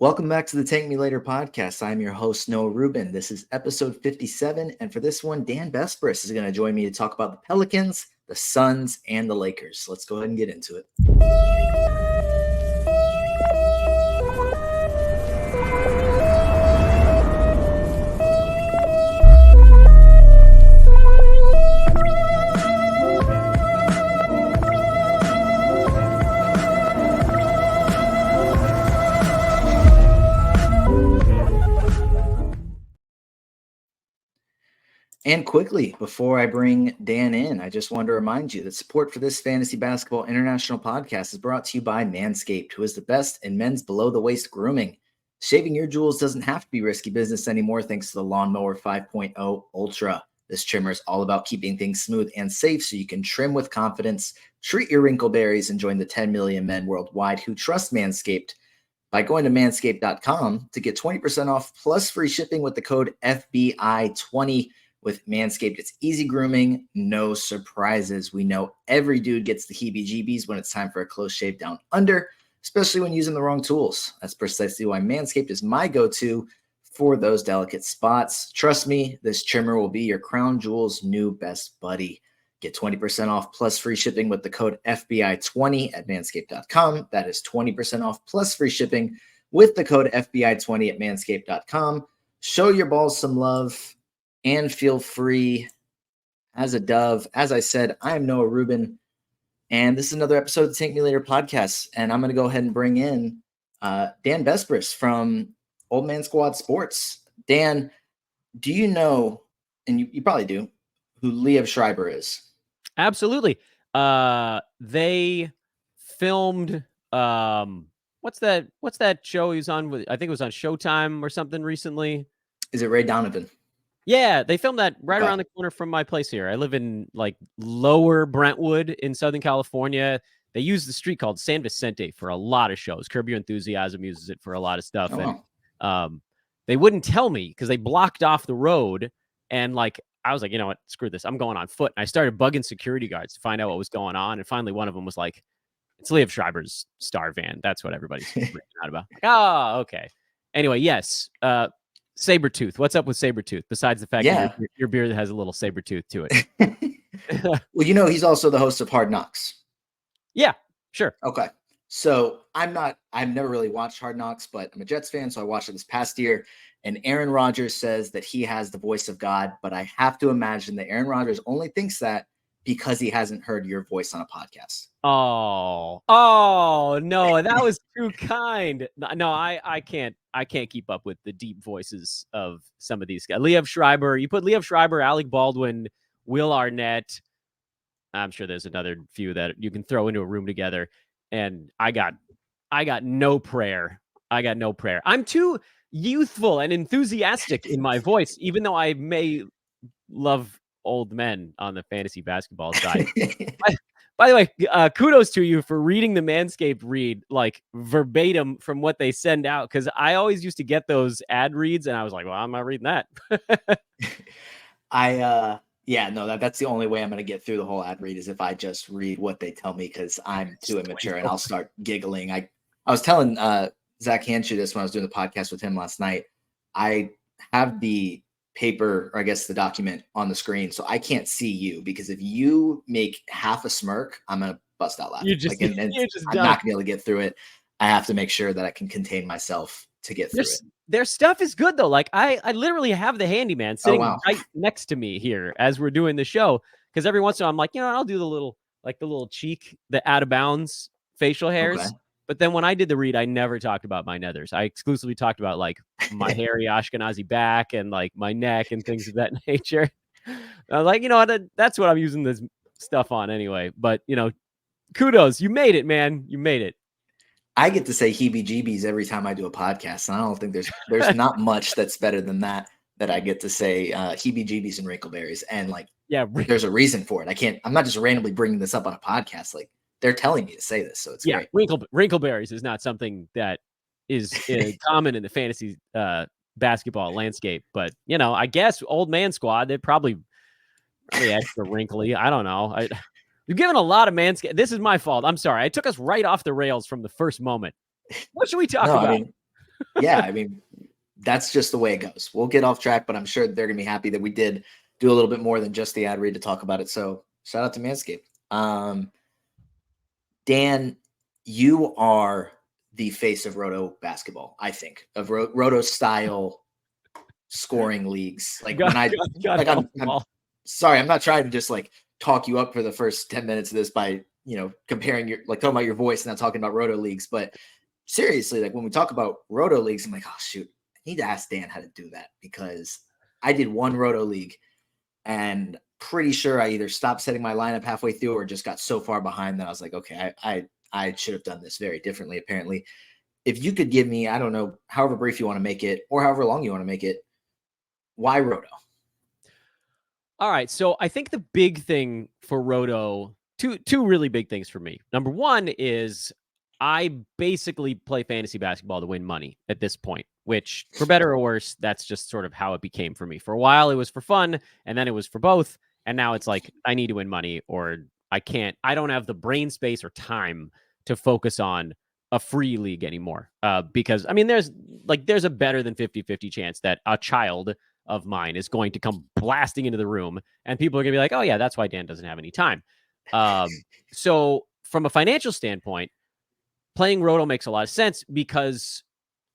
Welcome back to the Tank Me Later podcast. I'm your host, Noah Rubin. This is episode 57. And for this one, Dan Besbris is going to join me to talk about the Pelicans, the Suns, and the Lakers. Let's go ahead and get into it. And quickly, before I bring Dan in, I just want to remind you that support for this Fantasy Basketball International podcast is brought to you by Manscaped, who is the best in men's below-the-waist grooming. Shaving your jewels doesn't have to be risky business anymore thanks to the Lawnmower 5.0 Ultra. This trimmer is all about keeping things smooth and safe so you can trim with confidence, treat your wrinkleberries, and join the 10 million men worldwide who trust Manscaped by going to manscaped.com to get 20% off plus free shipping with the code FBI20. With Manscaped, it's easy grooming, no surprises. We know every dude gets the heebie-jeebies when it's time for a close shave down under, especially when using the wrong tools. That's precisely why Manscaped is my go-to for those delicate spots. Trust me, this trimmer will be your crown jewel's new best buddy. Get 20% off plus free shipping with the code FBI20 at manscaped.com. That is 20% off plus free shipping with the code FBI20 at manscaped.com. Show your balls some love and feel free as a dove. As I said, I am Noah Rubin, and this is another episode of the Tank Me Later podcast. And I'm going to go ahead and bring in Dan Besbris from Old Man Squad Sports. Dan, do you know, and you probably do, who Liev Schreiber is? Absolutely. They filmed what's that show he was on with? I think it was on Showtime or something recently. Is it Ray Donovan? Yeah, they filmed that right around the corner from my place here. I live in like lower Brentwood in Southern California. They use the street called San Vicente for a lot of shows. Curb Your Enthusiasm uses it for a lot of stuff. And they wouldn't tell me because they blocked off the road. And like, I was like, you know what, screw this. I'm going on foot. And I started bugging security guards to find out what was going on. And finally, one of them was like, it's Liev Schreiber's star van. That's what everybody's freaking out about. Like, oh, okay. Anyway, yes. Sabretooth. What's up with Sabretooth? Besides the fact that your beard has a little Sabretooth to it. Well, you know, he's also the host of Hard Knocks. Yeah, sure. Okay. So I've never really watched Hard Knocks, but I'm a Jets fan. So I watched it this past year, and Aaron Rodgers says that he has the voice of God, but I have to imagine that Aaron Rodgers only thinks that because he hasn't heard your voice on a podcast. Oh, no, that was too kind. No, I can't keep up with the deep voices of some of these guys. Liev Schreiber, you put Liev Schreiber, Alec Baldwin, Will Arnett. I'm sure there's another few that you can throw into a room together. And I got no prayer. I'm too youthful and enthusiastic in my voice, even though I may love old men on the fantasy basketball side. By the way, kudos to you for reading the Manscaped read like verbatim from what they send out, because I always used to get those ad reads and I was like, well, I'm not reading that. That's the only way I'm going to get through the whole ad read is if I just read what they tell me, because I'm too immature and I'll start giggling. I was telling Zach Hanshu this when I was doing the podcast with him last night. I have the paper, or I guess the document, on the screen, so I can't see you, because if you make half a smirk, I'm gonna bust out laughing. I'm not gonna be able to get through it. I have to make sure that I can contain myself to get through it. Their stuff is good though. Like I literally have the handyman sitting right next to me here as we're doing the show, because every once in a while I'm like, you know, I'll do the little cheek, the out of bounds facial hairs. Okay. But then when I did the read, I never talked about my nethers. I exclusively talked about like my hairy Ashkenazi back and like my neck and things of that nature. Like, you know, that's what I'm using this stuff on anyway. But, you know, kudos. You made it, man. You made it. I get to say heebie-jeebies every time I do a podcast. And I don't think there's not much that's better than that I get to say heebie-jeebies and wrinkleberries. And like, yeah, there's a reason for it. I'm not just randomly bringing this up on a podcast. Like, they're telling me to say this, so it's great. Wrinkleberries is not something that is common in the fantasy basketball landscape, but you know, I guess Old Man Squad, they're probably extra wrinkly. I don't know. You've given a lot of Manscaped. This is my fault. I'm sorry. I took us right off the rails from the first moment. What should we talk about? Yeah, I mean, that's just the way it goes. We'll get off track, but I'm sure they're going to be happy that we did do a little bit more than just the ad read to talk about it. So shout out to Manscaped. Dan, you are the face of Roto basketball, I think, of Roto style scoring leagues. Like when God like help I'm all. sorry, I'm not trying to just like talk you up for the first 10 minutes of this by, comparing your, like, talking about your voice and not talking about Roto leagues. But seriously, like when we talk about Roto leagues, I'm like, oh shoot, I need to ask Dan how to do that, because I did one Roto league and pretty sure I either stopped setting my lineup halfway through or just got so far behind that I was like, okay, I should have done this very differently, apparently. If you could give me, I don't know, however brief you want to make it or however long you want to make it, why Roto? All right, so I think the big thing for Roto, two really big things for me. Number one is I basically play fantasy basketball to win money at this point, which, for better or worse, that's just sort of how it became for me. For a while, it was for fun, and then it was for both, and now it's like I need to win money, or I don't have the brain space or time to focus on a free league anymore. Because I mean, there's a better than 50-50 chance that a child of mine is going to come blasting into the room, and people are going to be like, oh yeah, that's why Dan doesn't have any time. So from a financial standpoint, playing Roto makes a lot of sense, because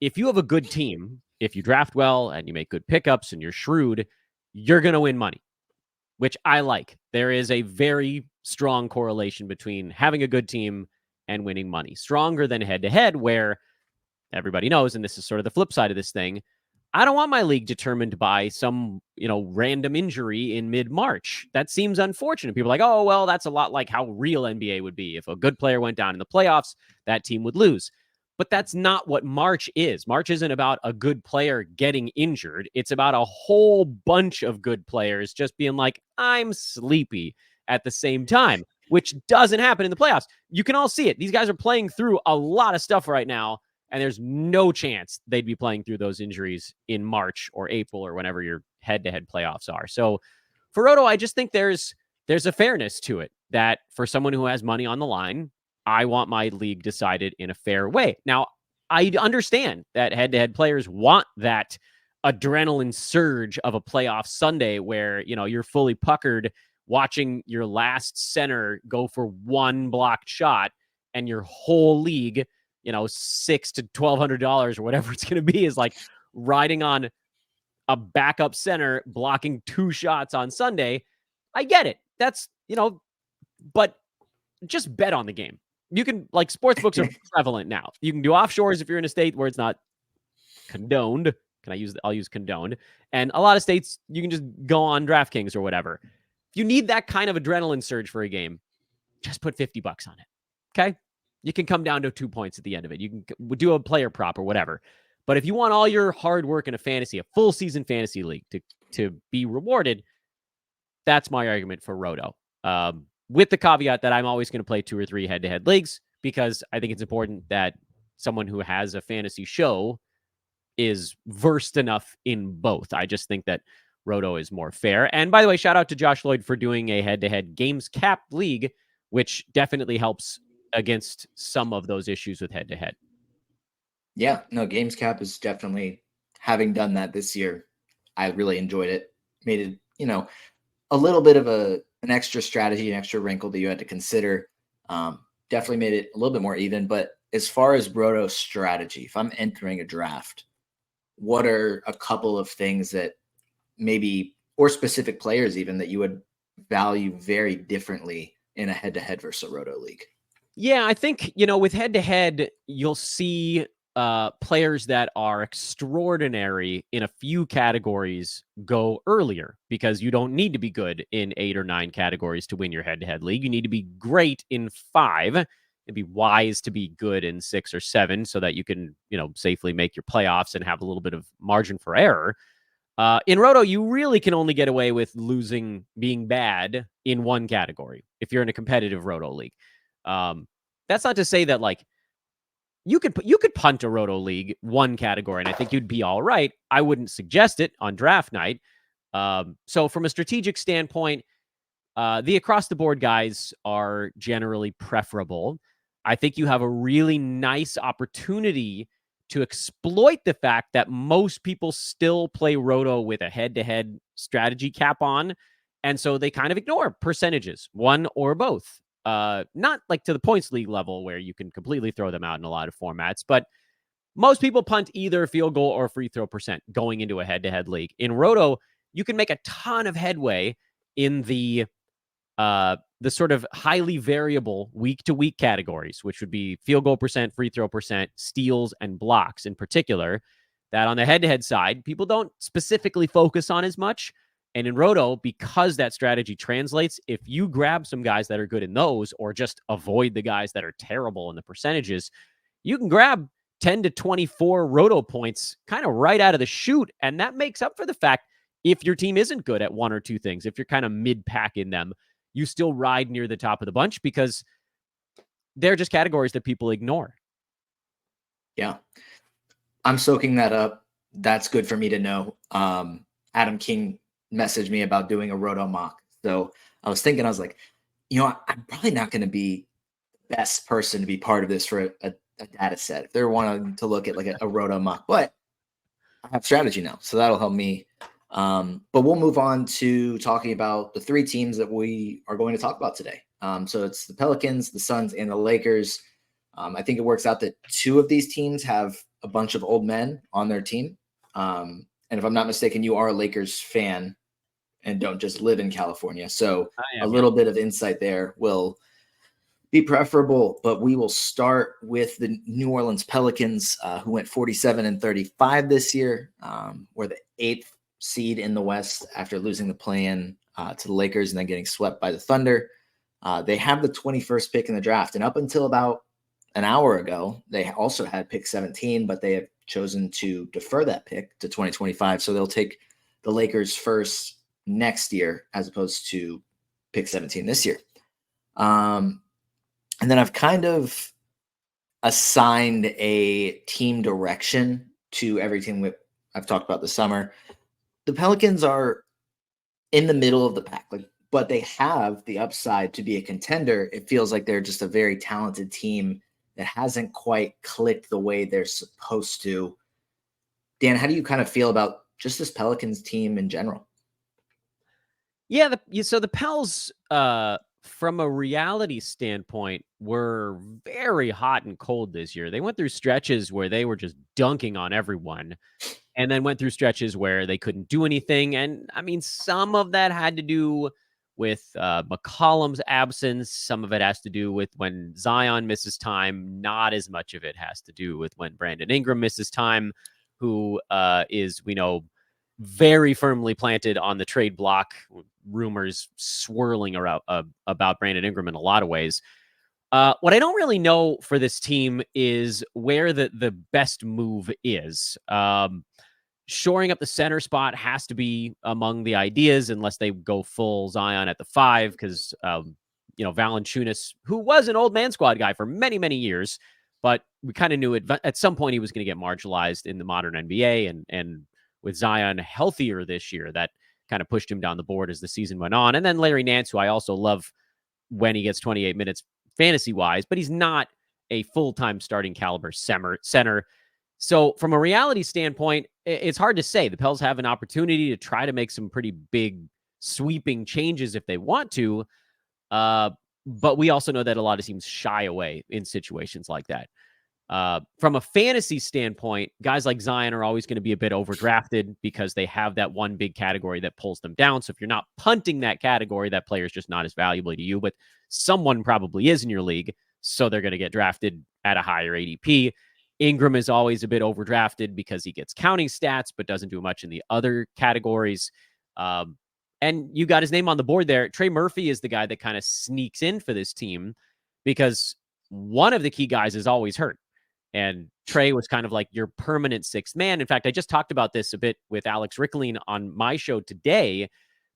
if you have a good team, if you draft well and you make good pickups and you're shrewd, you're going to win money, which I like. There is a very strong correlation between having a good team and winning money, stronger than head to head, where everybody knows, and this is sort of the flip side of this thing, I don't want my league determined by some, random injury in mid-March. That seems unfortunate. People are like, oh, well, that's a lot like how real NBA would be. If a good player went down in the playoffs, that team would lose. But that's not what March is. March isn't about a good player getting injured. It's about a whole bunch of good players just being like, I'm sleepy at the same time, which doesn't happen in the playoffs. You can all see it. These guys are playing through a lot of stuff right now, and there's no chance they'd be playing through those injuries in March or April or whenever your head-to-head playoffs are. So for Roto, I just think there's a fairness to it, that for someone who has money on the line, I want my league decided in a fair way. Now, I understand that head-to-head players want that adrenaline surge of a playoff Sunday where, you're fully puckered watching your last center go for one blocked shot, and your whole league, $600 to $1,200 or whatever it's going to be, is like riding on a backup center blocking two shots on Sunday. I get it. That's, but just bet on the game. You can, like, sports books are prevalent now. You can do offshores if you're in a state where it's not condoned. I'll use condoned. And a lot of states, you can just go on DraftKings or whatever. If you need that kind of adrenaline surge for a game, just put $50 on it. Okay? You can come down to 2 points at the end of it. You can do a player prop or whatever. But if you want all your hard work in a full season fantasy league to be rewarded, that's my argument for Roto. With the caveat that I'm always going to play 2 or 3 head-to-head leagues, because I think it's important that someone who has a fantasy show is versed enough in both. I just think that Roto is more fair. And by the way, shout out to Josh Lloyd for doing a head-to-head games capped league, which definitely helps against some of those issues with head-to-head. Yeah, no, games cap is definitely, having done that this year, I really enjoyed it. Made it, a little bit of an extra strategy, an extra wrinkle that you had to consider. Definitely made it a little bit more even. But as far as Roto strategy, if I'm entering a draft, what are a couple of things that maybe, or specific players even, that you would value very differently in a head-to-head versus a Roto league? Yeah, I think, with head-to-head, you'll see players that are extraordinary in a few categories go earlier, because you don't need to be good in 8 or 9 categories to win your head-to-head league. You need to be great in 5. It'd be wise to be good in 6 or 7 so that you can, safely make your playoffs and have a little bit of margin for error. In Roto, you really can only get away with being bad in one category if you're in a competitive Roto league. That's not to say that, like, you could punt a Roto league one category and I think you'd be all right. I wouldn't suggest it on draft night. So from a strategic standpoint, the across the board guys are generally preferable. I think you have a really nice opportunity to exploit the fact that most people still play Roto with a head-to-head strategy cap on. And so they kind of ignore percentages, one or both. Not like to the points league level where you can completely throw them out in a lot of formats, but most people punt either field goal or free throw percent going into a head-to-head league. In Roto, you can make a ton of headway in the sort of highly variable week-to-week categories, which would be field goal percent, free throw percent, steals, and blocks in particular, that on the head-to-head side, people don't specifically focus on as much. And in Roto, because that strategy translates, if you grab some guys that are good in those or just avoid the guys that are terrible in the percentages, you can grab 10 to 24 Roto points kind of right out of the chute. And that makes up for the fact if your team isn't good at one or two things, if you're kind of mid-pack in them, you still ride near the top of the bunch because they're just categories that people ignore. Yeah. I'm soaking that up. That's good for me to know. Adam King messaged me about doing a Roto mock. So I was thinking, I was like, I'm probably not going to be the best person to be part of this for a data set if they're wanting to look at like a Roto mock, but I have strategy now. So that'll help me. But we'll move on to talking about the three teams that we are going to talk about today. So it's the Pelicans, the Suns, and the Lakers. I think it works out that two of these teams have a bunch of old men on their team. And if I'm not mistaken, you are a Lakers fan and don't just live in California. So a little bit of insight there will be preferable, but we will start with the New Orleans Pelicans, who went 47-35 this year. Were the 8th seed in the West after losing the play-in to the Lakers and then getting swept by the Thunder. They have the 21st pick in the draft, and up until about an hour ago, they also had pick 17, but they have chosen to defer that pick to 2025. So they'll take the Lakers first next year as opposed to pick 17 this year. And then I've kind of assigned a team direction to everything I've talked about this summer. The Pelicans are in the middle of the pack, but they have the upside to be a contender. It feels like they're just a very talented team that hasn't quite clicked the way they're supposed to. Dan, how do you kind of feel about just this Pelicans team in general? Yeah, so the Pels, from a reality standpoint, were very hot and cold this year. They went through stretches where they were just dunking on everyone, and then went through stretches where they couldn't do anything. And I mean, some of that had to do with McCollum's absence. Some of it has to do with when Zion misses time. Not as much of it has to do with when Brandon Ingram misses time, who is, we know, very firmly planted on the trade block. Rumors swirling around about Brandon Ingram in a lot of ways. What I don't really know for this team is where the best move is. Shoring up the center spot has to be among the ideas, unless they go full Zion at the 5, because Valanciunas, who was an old man squad guy for many, many years, but we kind of knew at some point he was going to get marginalized in the modern NBA, and with Zion healthier this year, that kind of pushed him down the board as the season went on. And then Larry Nance, who I also love when he gets 28 minutes fantasy-wise, but he's not a full-time starting caliber center. So from a reality standpoint, it's hard to say. The Pels have an opportunity to try to make some pretty big sweeping changes if they want to. But we also know that a lot of teams shy away in situations like that. From a fantasy standpoint, guys like Zion are always going to be a bit overdrafted because they have that one big category that pulls them down. So if you're not punting that category, that player is just not as valuable to you, but someone probably is in your league. So they're going to get drafted at a higher ADP. Ingram is always a bit overdrafted because he gets counting stats, but doesn't do much in the other categories. And you got his name on the board there. Trey Murphy is the guy that kind of sneaks in for this team because one of the key guys is always hurt. And Trey was kind of like your permanent sixth man. In fact, I just talked about this a bit with Alex Rickling on my show today,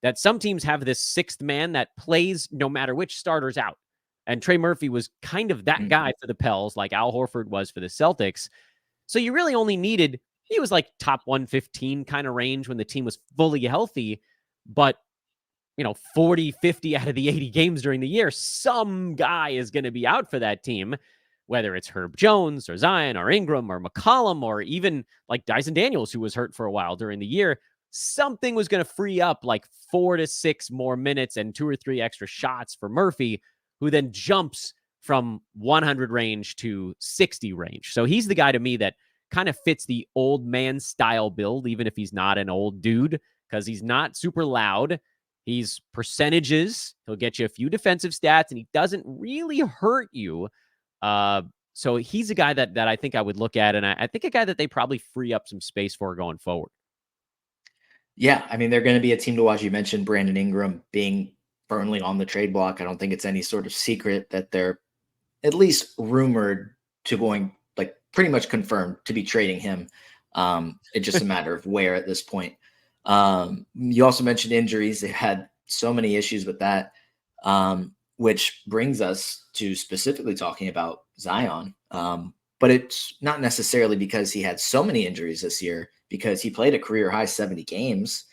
that some teams have this sixth man that plays no matter which starter's out. And Trey Murphy was kind of that guy for the Pels, like Al Horford was for the Celtics. So you really only needed, he was like top 115 kind of range when the team was fully healthy. But, 40, 50 out of the 80 games during the year, some guy is going to be out for that team. whether it's Herb Jones or Zion or Ingram or McCollum or even like Dyson Daniels, who was hurt for a while during the year, something was going to free up like 4 to 6 more minutes and 2 or 3 extra shots for Murphy, who then jumps from 100 range to 60 range. So he's the guy to me that kind of fits the old man style build, even if he's not an old dude, because he's not super loud. He's percentages. He'll get you a few defensive stats, and he doesn't really hurt you. So he's a guy that I think I would look at, and I think a guy that they probably free up some space for going forward. Yeah, I mean, they're going to be a team to watch. You mentioned Brandon Ingram being firmly on the trade block. I don't think it's any sort of secret that they're at least rumored to going, like pretty much confirmed to be trading him. It's just a matter of where at this point. You also mentioned injuries. They had so many issues with that, which brings us to specifically talking about Zion. But it's not necessarily because he had so many injuries this year, because he played a career high 70 games,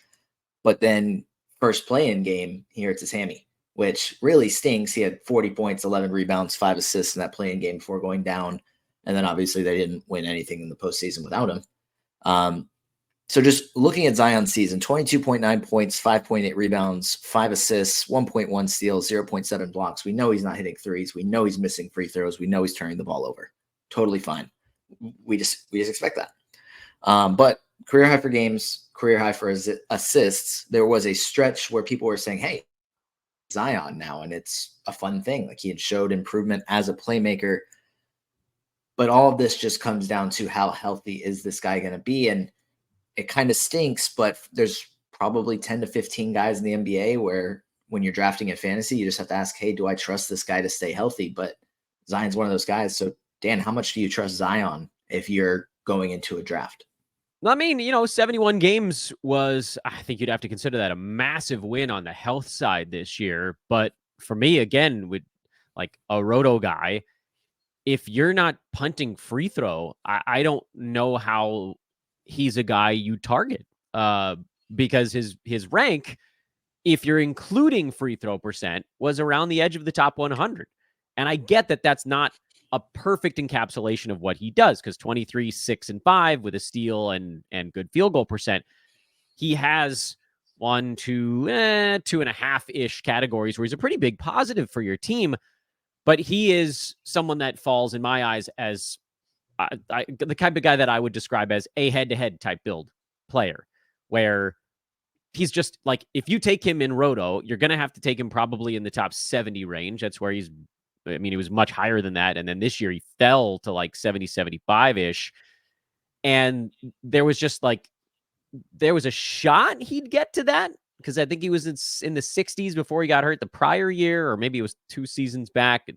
but then first play-in game, he hurts his hammy, which really stinks. He had 40 points, 11 rebounds, 5 assists in that play-in game before going down. And then obviously they didn't win anything in the postseason without him. So just looking at Zion's season, 22.9 points, 5.8 rebounds, 5 assists, 1.1 steals, 0.7 blocks. We know he's not hitting threes. We know he's missing free throws. We know he's turning the ball over. Totally fine. We just expect that. But career high for games, career high for assists. There was a stretch where people were saying, hey, Zion now, and it's a fun thing. Like, he had showed improvement as a playmaker. But all of this just comes down to how healthy is this guy going to be? And it kind of stinks, but there's probably 10 to 15 guys in the NBA where when you're drafting in fantasy, you just have to ask, hey, do I trust this guy to stay healthy? But Zion's one of those guys. So, Dan, how much do you trust Zion if you're going into a draft? I mean, 71 games was, I think you'd have to consider that a massive win on the health side this year. But for me, again, with like a roto guy, if you're not punting free throw, I don't know how he's a guy you target, because his rank, if you're including free throw percent, was around the edge of the top 100. And I get that that's not a perfect encapsulation of what he does, because 23, 6, and 5 with a steal and good field goal percent, he has 1, 2, 2.5-ish categories where he's a pretty big positive for your team. But he is someone that falls in my eyes as the type of guy that I would describe as a head-to-head type build player, where he's just like, if you take him in roto, you're going to have to take him probably in the top 70 range. That's where he was much higher than that. And then this year he fell to like 70, 75-ish. And there was a shot he'd get to that, because I think he was in the 60s before he got hurt the prior year, or maybe it was 2 seasons back.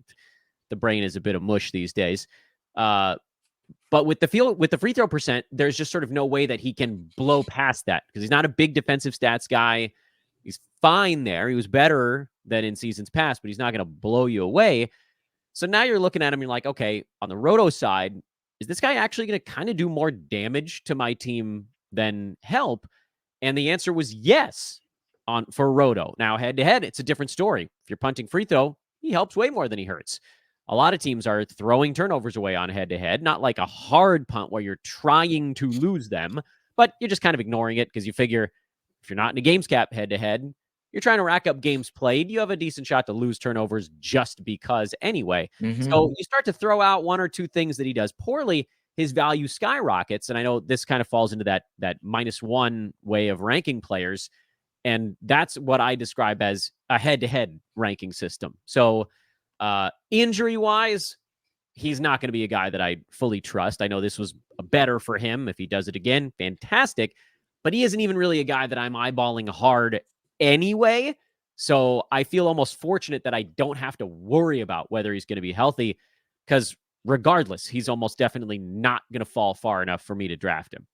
The brain is a bit of mush these days. But with the free throw percent, there's just sort of no way that he can blow past that, because he's not a big defensive stats guy. He's fine there. He was better than in seasons past, but he's not going to blow you away. So now you're looking at him, you're like, okay, on the roto side, is this guy actually going to kind of do more damage to my team than help? And the answer was yes for roto. Now, head to head, it's a different story. If you're punting free throw, he helps way more than he hurts. A lot of teams are throwing turnovers away on head-to-head, not like a hard punt where you're trying to lose them, but you're just kind of ignoring it because you figure if you're not in a games cap head-to-head, you're trying to rack up games played, you have a decent shot to lose turnovers just because anyway. Mm-hmm. So you start to throw out 1 or 2 things that he does poorly, his value skyrockets. And I know this kind of falls into that -1 way of ranking players, and that's what I describe as a head-to-head ranking system. So injury-wise, he's not going to be a guy that I fully trust. I know this was better for him. If he does it again, fantastic. But he isn't even really a guy that I'm eyeballing hard anyway. So I feel almost fortunate that I don't have to worry about whether he's going to be healthy, because regardless, he's almost definitely not going to fall far enough for me to draft him.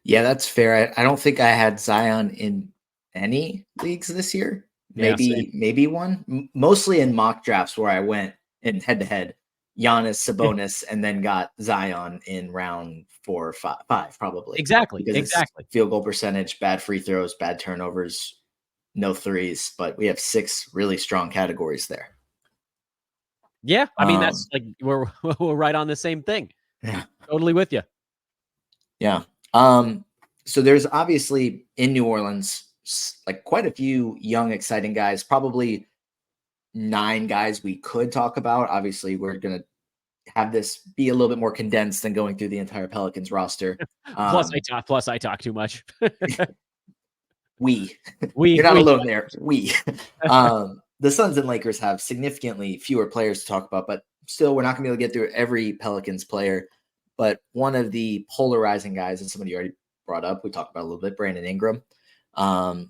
Yeah, that's fair. I don't think I had Zion in any leagues this year. Maybe one, mostly in mock drafts where I went in head-to-head, Giannis, Sabonis, and then got Zion in round 4 or 5 probably. Exactly. Field goal percentage, bad free throws, bad turnovers, no threes, but we have 6 really strong categories there. Yeah, I mean that's like we're right on the same thing. Yeah. Totally with you. Yeah. So there's obviously in New Orleans like quite a few young, exciting guys. Probably 9 guys we could talk about. Obviously, we're gonna have this be a little bit more condensed than going through the entire Pelicans roster. Plus I talk too much. We, We you're not we alone there. We, the Suns and Lakers have significantly fewer players to talk about, but still, we're not gonna be able to get through every Pelicans player. But one of the polarizing guys, and somebody you already brought up, we talked about a little bit, Brandon Ingram,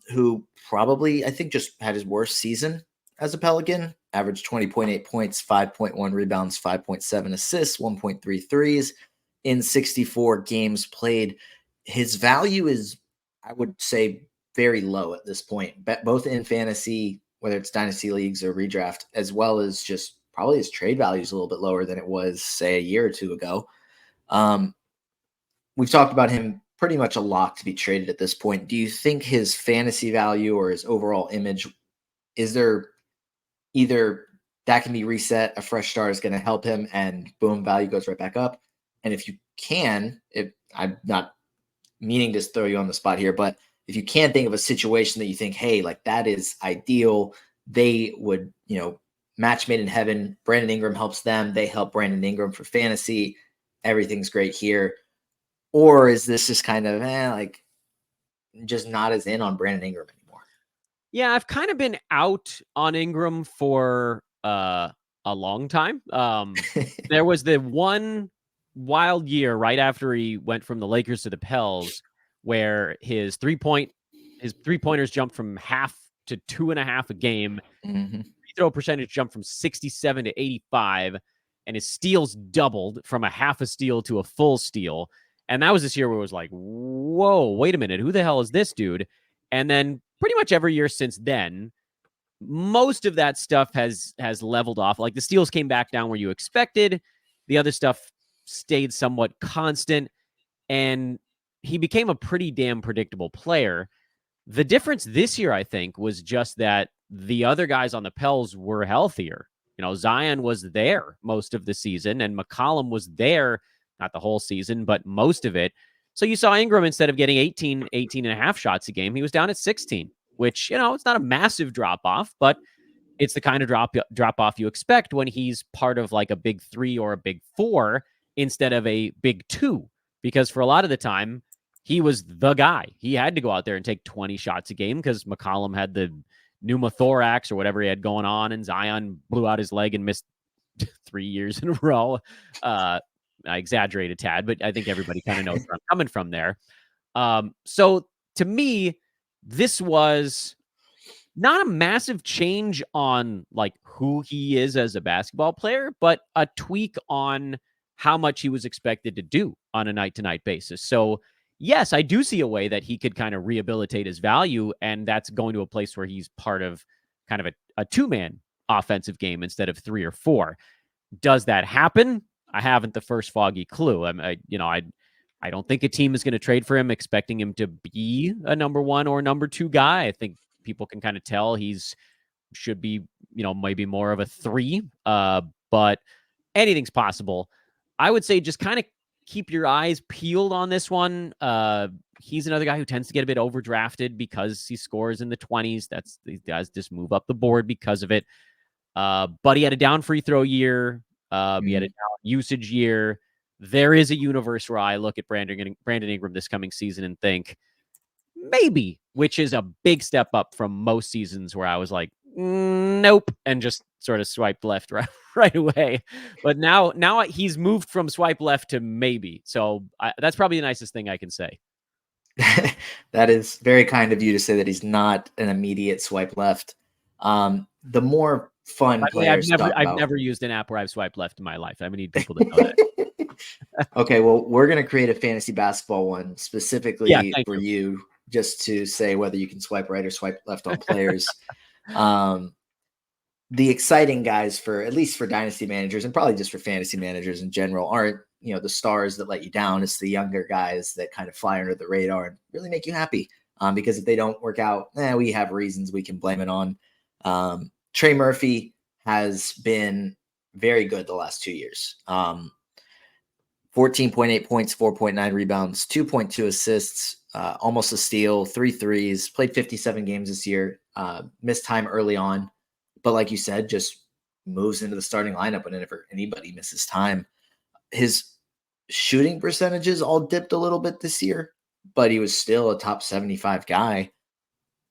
who probably, I think, just had his worst season as a Pelican, averaged 20.8 points, 5.1 rebounds, 5.7 assists, 1.3 threes in 64 games played. His value is, I would say, very low at this point, both in fantasy, whether it's dynasty leagues or redraft, as well as just probably his trade value is a little bit lower than it was, say, a year or two ago. We've talked about him pretty much a lock to be traded at this point. Do you think his fantasy value or his overall image, is there either that can be reset, a fresh start is going to help him, and boom, value goes right back up? And if you can, if I'm not meaning to throw you on the spot here, but if you can think of a situation that you think, hey, like that is ideal, they would, match made in heaven. Brandon Ingram helps them. They help Brandon Ingram for fantasy. Everything's great here. Or is this just kind of like just not as in on Brandon Ingram anymore? Yeah, I've kind of been out on Ingram for a long time. There was the one wild year right after he went from the Lakers to the Pels where his three-pointers jumped from half to 2.5 a game. Mm-hmm. Free throw percentage jumped from 67 to 85, and his steals doubled from a half a steal to a full steal. And that was this year where it was like, whoa, wait a minute, who the hell is this dude? And then pretty much every year since then, most of that stuff has leveled off. Like the steals came back down where you expected. The other stuff stayed somewhat constant, and he became a pretty damn predictable player. The difference this year, I think, was just that the other guys on the Pels were healthier. Zion was there most of the season, and McCollum was there, not the whole season, but most of it. So you saw Ingram, instead of getting 18 and a half shots a game, he was down at 16, which, it's not a massive drop off, but it's the kind of drop off you expect when he's part of like a big 3 or a big 4 instead of a big 2. Because for a lot of the time, he was the guy. He had to go out there and take 20 shots a game because McCollum had the pneumothorax or whatever he had going on, and Zion blew out his leg and missed 3 years in a row. I exaggerate a tad, but I think everybody kind of knows where I'm coming from there. So to me, this was not a massive change on like who he is as a basketball player, but a tweak on how much he was expected to do on a night-to-night basis. So yes, I do see a way that he could kind of rehabilitate his value, and that's going to a place where he's part of kind of a two-man offensive game instead of 3 or 4. Does that happen? I haven't the first foggy clue. I don't think a team is going to trade for him expecting him to be a number 1 or number 2 guy. I think people can kind of tell he's should be, maybe more of a 3. But anything's possible. I would say just kind of keep your eyes peeled on this one. He's another guy who tends to get a bit overdrafted because he scores in the 20s. These guys just move up the board because of it. But he had a down free throw year. He had a down usage year. There is a universe where I look at Brandon Ingram this coming season and think maybe, which is a big step up from most seasons where I was like, nope, and just sort of swiped left right away. But now he's moved from swipe left to maybe. So that's probably the nicest thing I can say. That is very kind of you to say that he's not an immediate swipe left. The more fun players. I've never used an app where I've swiped left in my life. I need people to know that. Okay, well, we're going to create a fantasy basketball one specifically for you, just to say whether you can swipe right or swipe left on players. The exciting guys, for at least for dynasty managers and probably just for fantasy managers in general, aren't the stars that let you down. It's the younger guys that kind of fly under the radar and really make you happy. Because if they don't work out, we have reasons we can blame it on. Trey Murphy has been very good the last 2 years. 14.8 points, 4.9 rebounds, 2.2 assists, almost a steal, 3 threes, played 57 games this year, missed time early on. But like you said, just moves into the starting lineup whenever anybody misses time. His shooting percentages all dipped a little bit this year, but he was still a top 75 guy.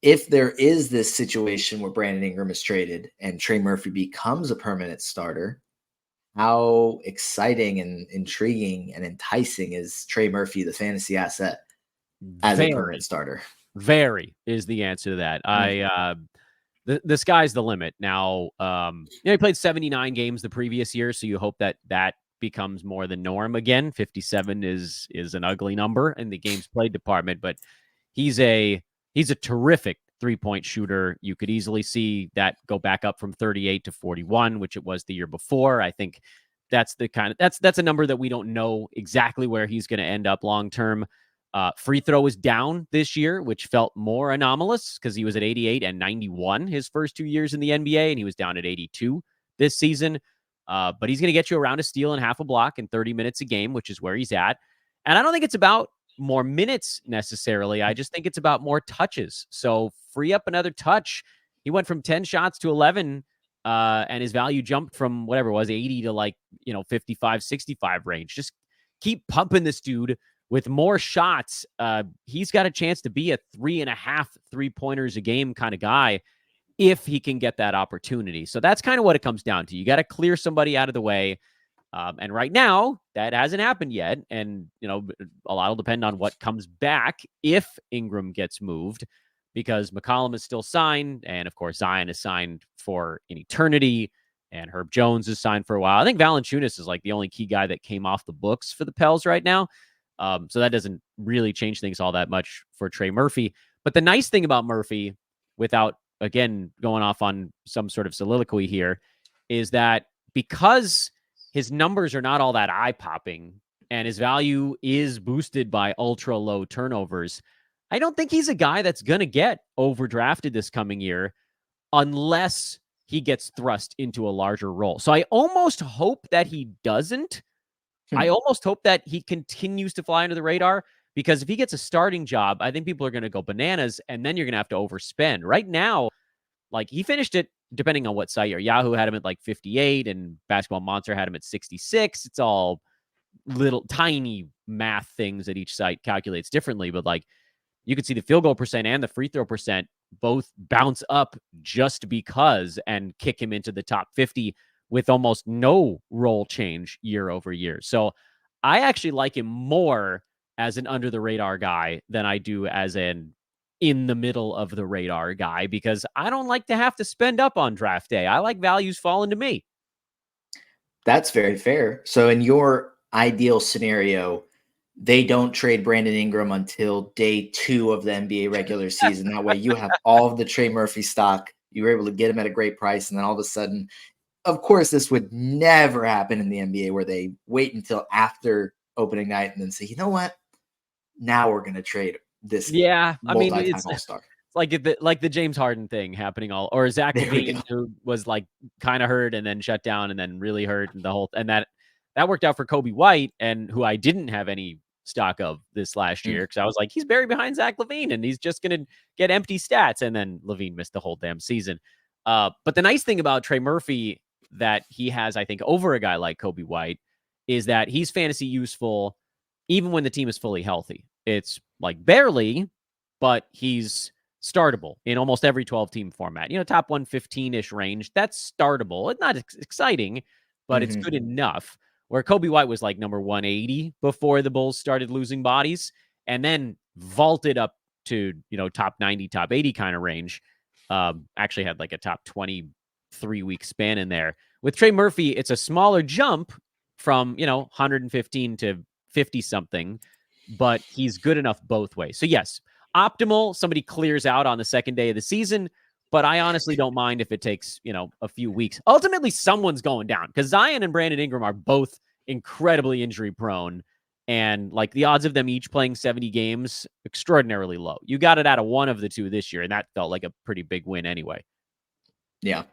If there is this situation where Brandon Ingram is traded and Trey Murphy becomes a permanent starter, how exciting and intriguing and enticing is Trey Murphy, the fantasy asset, as a permanent starter? Very is the answer to that. The sky's the limit. Now, he played 79 games the previous year, so you hope that becomes more the norm again. 57 is an ugly number in the games played department, but he's a terrific 3-point shooter. You could easily see that go back up from 38 to 41, which it was the year before. I think that's a number that we don't know exactly where he's going to end up long term. Free throw was down this year, which felt more anomalous because he was at 88 and 91 his first 2 years in the NBA, and he was down at 82 this season. But he's going to get you around a steal and half a block in 30 minutes a game, which is where he's at. And I don't think it's about more minutes necessarily. I just think it's about more touches. So free up another touch. He went from 10 shots to 11, and his value jumped from whatever it was, 80 to 55, 65 range. Just keep pumping this dude with more shots. He's got a chance to be a 3.5 3-pointers a game kind of guy if he can get that opportunity. So that's kind of what it comes down to. You got to clear somebody out of the way. And right now, that hasn't happened yet. And, a lot will depend on what comes back if Ingram gets moved, because McCollum is still signed. And, of course, Zion is signed for an eternity. And Herb Jones is signed for a while. I think Valanciunas is like the only key guy that came off the books for the Pels right now. So that doesn't really change things all that much for Trey Murphy. But the nice thing about Murphy, without, again, going off on some sort of soliloquy here, is that because his numbers are not all that eye-popping and his value is boosted by ultra-low turnovers, I don't think he's a guy that's going to get overdrafted this coming year unless he gets thrust into a larger role. So I almost hope that he doesn't. I almost hope that he continues to fly under the radar, because if he gets a starting job, I think people are going to go bananas, and then you're going to have to overspend. Right now, he finished it, depending on what site you're. Yahoo had him at 58, and Basketball Monster had him at 66. It's all little tiny math things that each site calculates differently, but you could see the field goal percent and the free throw percent both bounce up just because and kick him into the top 50 with almost no role change year over year. So I actually like him more as an under the radar guy than I do as an in the middle of the radar guy, because I don't like to have to spend up on draft day. I like values falling to me. That's very fair. So in your ideal scenario, they don't trade Brandon Ingram until day 2 of the NBA regular season. That way you have all of the Trey Murphy stock. You were able to get him at a great price. And then all of a sudden, of course, this would never happen in the NBA, where they wait until after opening night and then say, you know what? Now we're going to trade this. Yeah. I mean, it's all-star. Like the James Harden thing happening or Zach LaVine, who was kind of hurt and then shut down and then really hurt, and that worked out for Kobe White, and who I didn't have any stock of this last year, because I was like, he's buried behind Zach LaVine and he's just going to get empty stats. And then LaVine missed the whole damn season. But the nice thing about Trey Murphy that he has, I think, over a guy like Kobe White, is that he's fantasy useful even when the team is fully healthy. It's barely, but he's startable in almost every 12-team format. Top 115-ish range. That's startable. It's not exciting, but it's good enough. Where Kobe White was number 180 before the Bulls started losing bodies, and then vaulted up to, top 90, top 80 kind of range. Actually had a top 23-week span in there. With Trey Murphy, it's a smaller jump from, 115 to 50 something, but he's good enough both ways. So yes, optimal, somebody clears out on the second day of the season, but I honestly don't mind if it takes, a few weeks. Ultimately, someone's going down, because Zion and Brandon Ingram are both incredibly injury prone, and the odds of them each playing 70 games, extraordinarily low. You got it out of one of the two this year, and that felt like a pretty big win anyway. Yeah.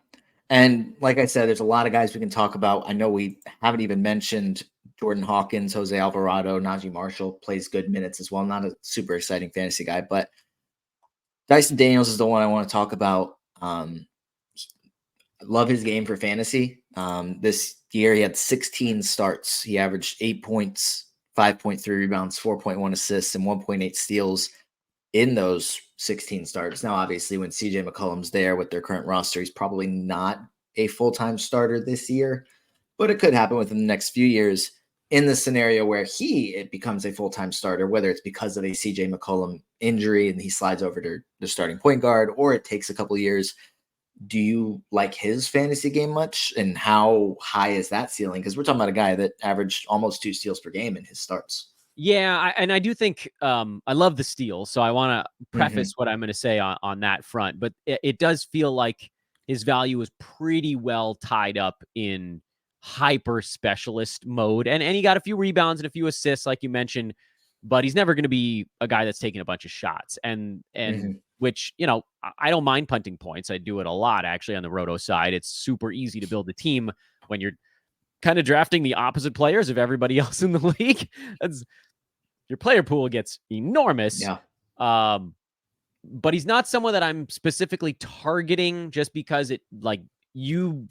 And like I said, there's a lot of guys we can talk about. I know we haven't even mentioned Jordan Hawkins, Jose Alvarado, Najee Marshall plays good minutes as well. Not a super exciting fantasy guy, but Dyson Daniels is the one I want to talk about. Love his game for fantasy. This year he had 16 starts. He averaged 8 points, 5.3 rebounds, 4.1 assists, and 1.8 steals in those 16 starts. Now, obviously, when CJ McCollum's there with their current roster, he's probably not a full-time starter this year, but it could happen within the next few years in the scenario where it becomes a full-time starter, whether it's because of a CJ McCollum injury and he slides over to the starting point guard, or it takes a couple of years. Do you like his fantasy game much? And how high is that ceiling? Because we're talking about a guy that averaged almost 2 steals per game in his starts. Yeah, I do think I love the steal, so I want to preface what I'm going to say on that front. But it does feel like his value is pretty well tied up in hyper specialist mode, and he got a few rebounds and a few assists, like you mentioned. But he's never going to be a guy that's taking a bunch of shots, and which I don't mind punting points. I do it a lot actually on the roto side. It's super easy to build a team when you're kind of drafting the opposite players of everybody else in the league. Your player pool gets enormous. Yeah. But he's not someone that I'm specifically targeting just because you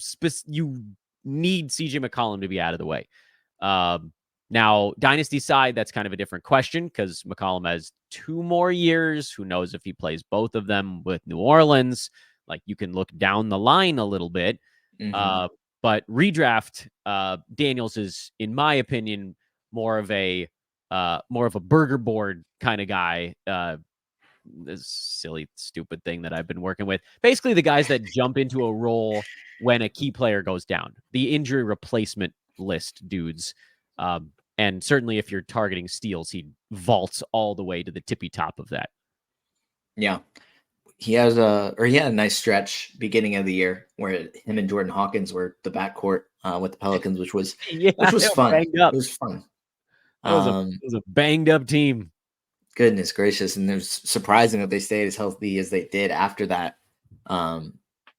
need CJ McCollum to be out of the way. Now, dynasty side, that's kind of a different question because McCollum has 2 more years. Who knows if he plays both of them with New Orleans? Like, you can look down the line a little bit. But redraft, Daniels is, in my opinion, more of a burger board kind of guy. This silly, stupid thing that I've been working with. Basically, the guys that jump into a role when a key player goes down. The injury replacement list dudes. And certainly if you're targeting steals, he vaults all the way to the tippy top of that. Yeah. He had a nice stretch beginning of the year where him and Jordan Hawkins were the backcourt with the Pelicans, which was fun. It was fun. It was a banged up team. Goodness gracious. And it was surprising that they stayed as healthy as they did after that.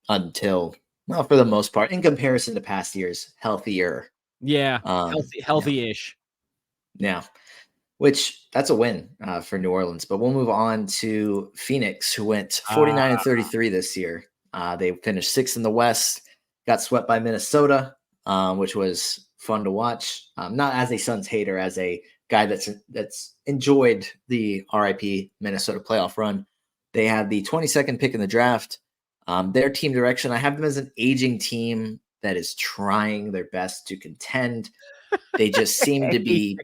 Until, well, for the most part, in comparison to past years, healthier. Yeah. Healthy-ish. Yeah. Which that's a win for New Orleans. But we'll move on to Phoenix, who went 49-33 this year. They finished 6th in the West, got swept by Minnesota, which was fun to watch. Not as a Suns hater, as a guy that's enjoyed the RIP Minnesota playoff run. They had the 22nd pick in the draft. Their team direction, I have them as an aging team that is trying their best to contend. They just seem to be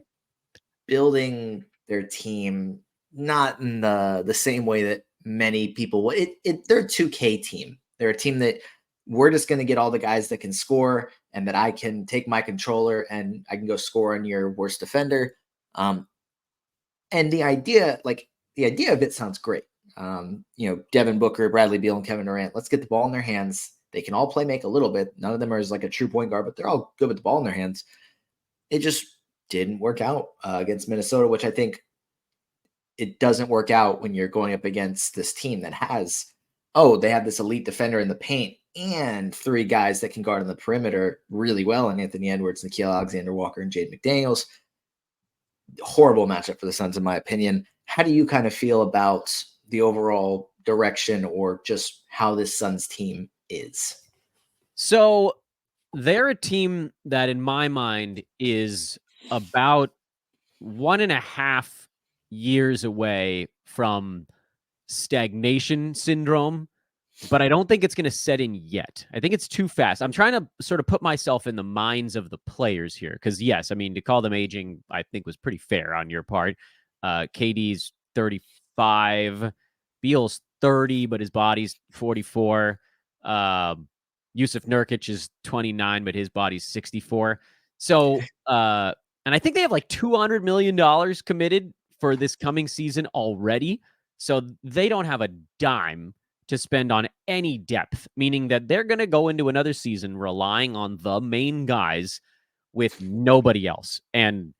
building their team not in the same way that many people will. They're a 2K team. They're a team that we're just going to get all the guys that can score and that I can take my controller and I can go score on your worst defender. And the idea of it sounds great. Devin Booker, Bradley Beal, and Kevin Durant, let's get the ball in their hands. They can all play make a little bit. None of them are like a true point guard, but they're all good with the ball in their hands. It just didn't work out against Minnesota, which I think it doesn't work out when you're going up against this team that they have this elite defender in the paint and 3 guys that can guard on the perimeter really well, and Anthony Edwards, Nickeil Alexander-Walker, and Jaden McDaniels. Horrible matchup for the Suns, in my opinion. How do you kind of feel about the overall direction or just how this Suns team is? So they're a team that, in my mind, is about 1.5 years away from stagnation syndrome, but I don't think it's going to set in yet. I think it's too fast. I'm trying to sort of put myself in the minds of the players here because, yes, I mean, to call them aging, I think was pretty fair on your part. KD's 35, Beal's 30, but his body's 44. Yusuf Nurkic is 29, but his body's 64. So, and I think they have like $200 million committed for this coming season already. So they don't have a dime to spend on any depth, meaning that they're going to go into another season relying on the main guys with nobody else. And,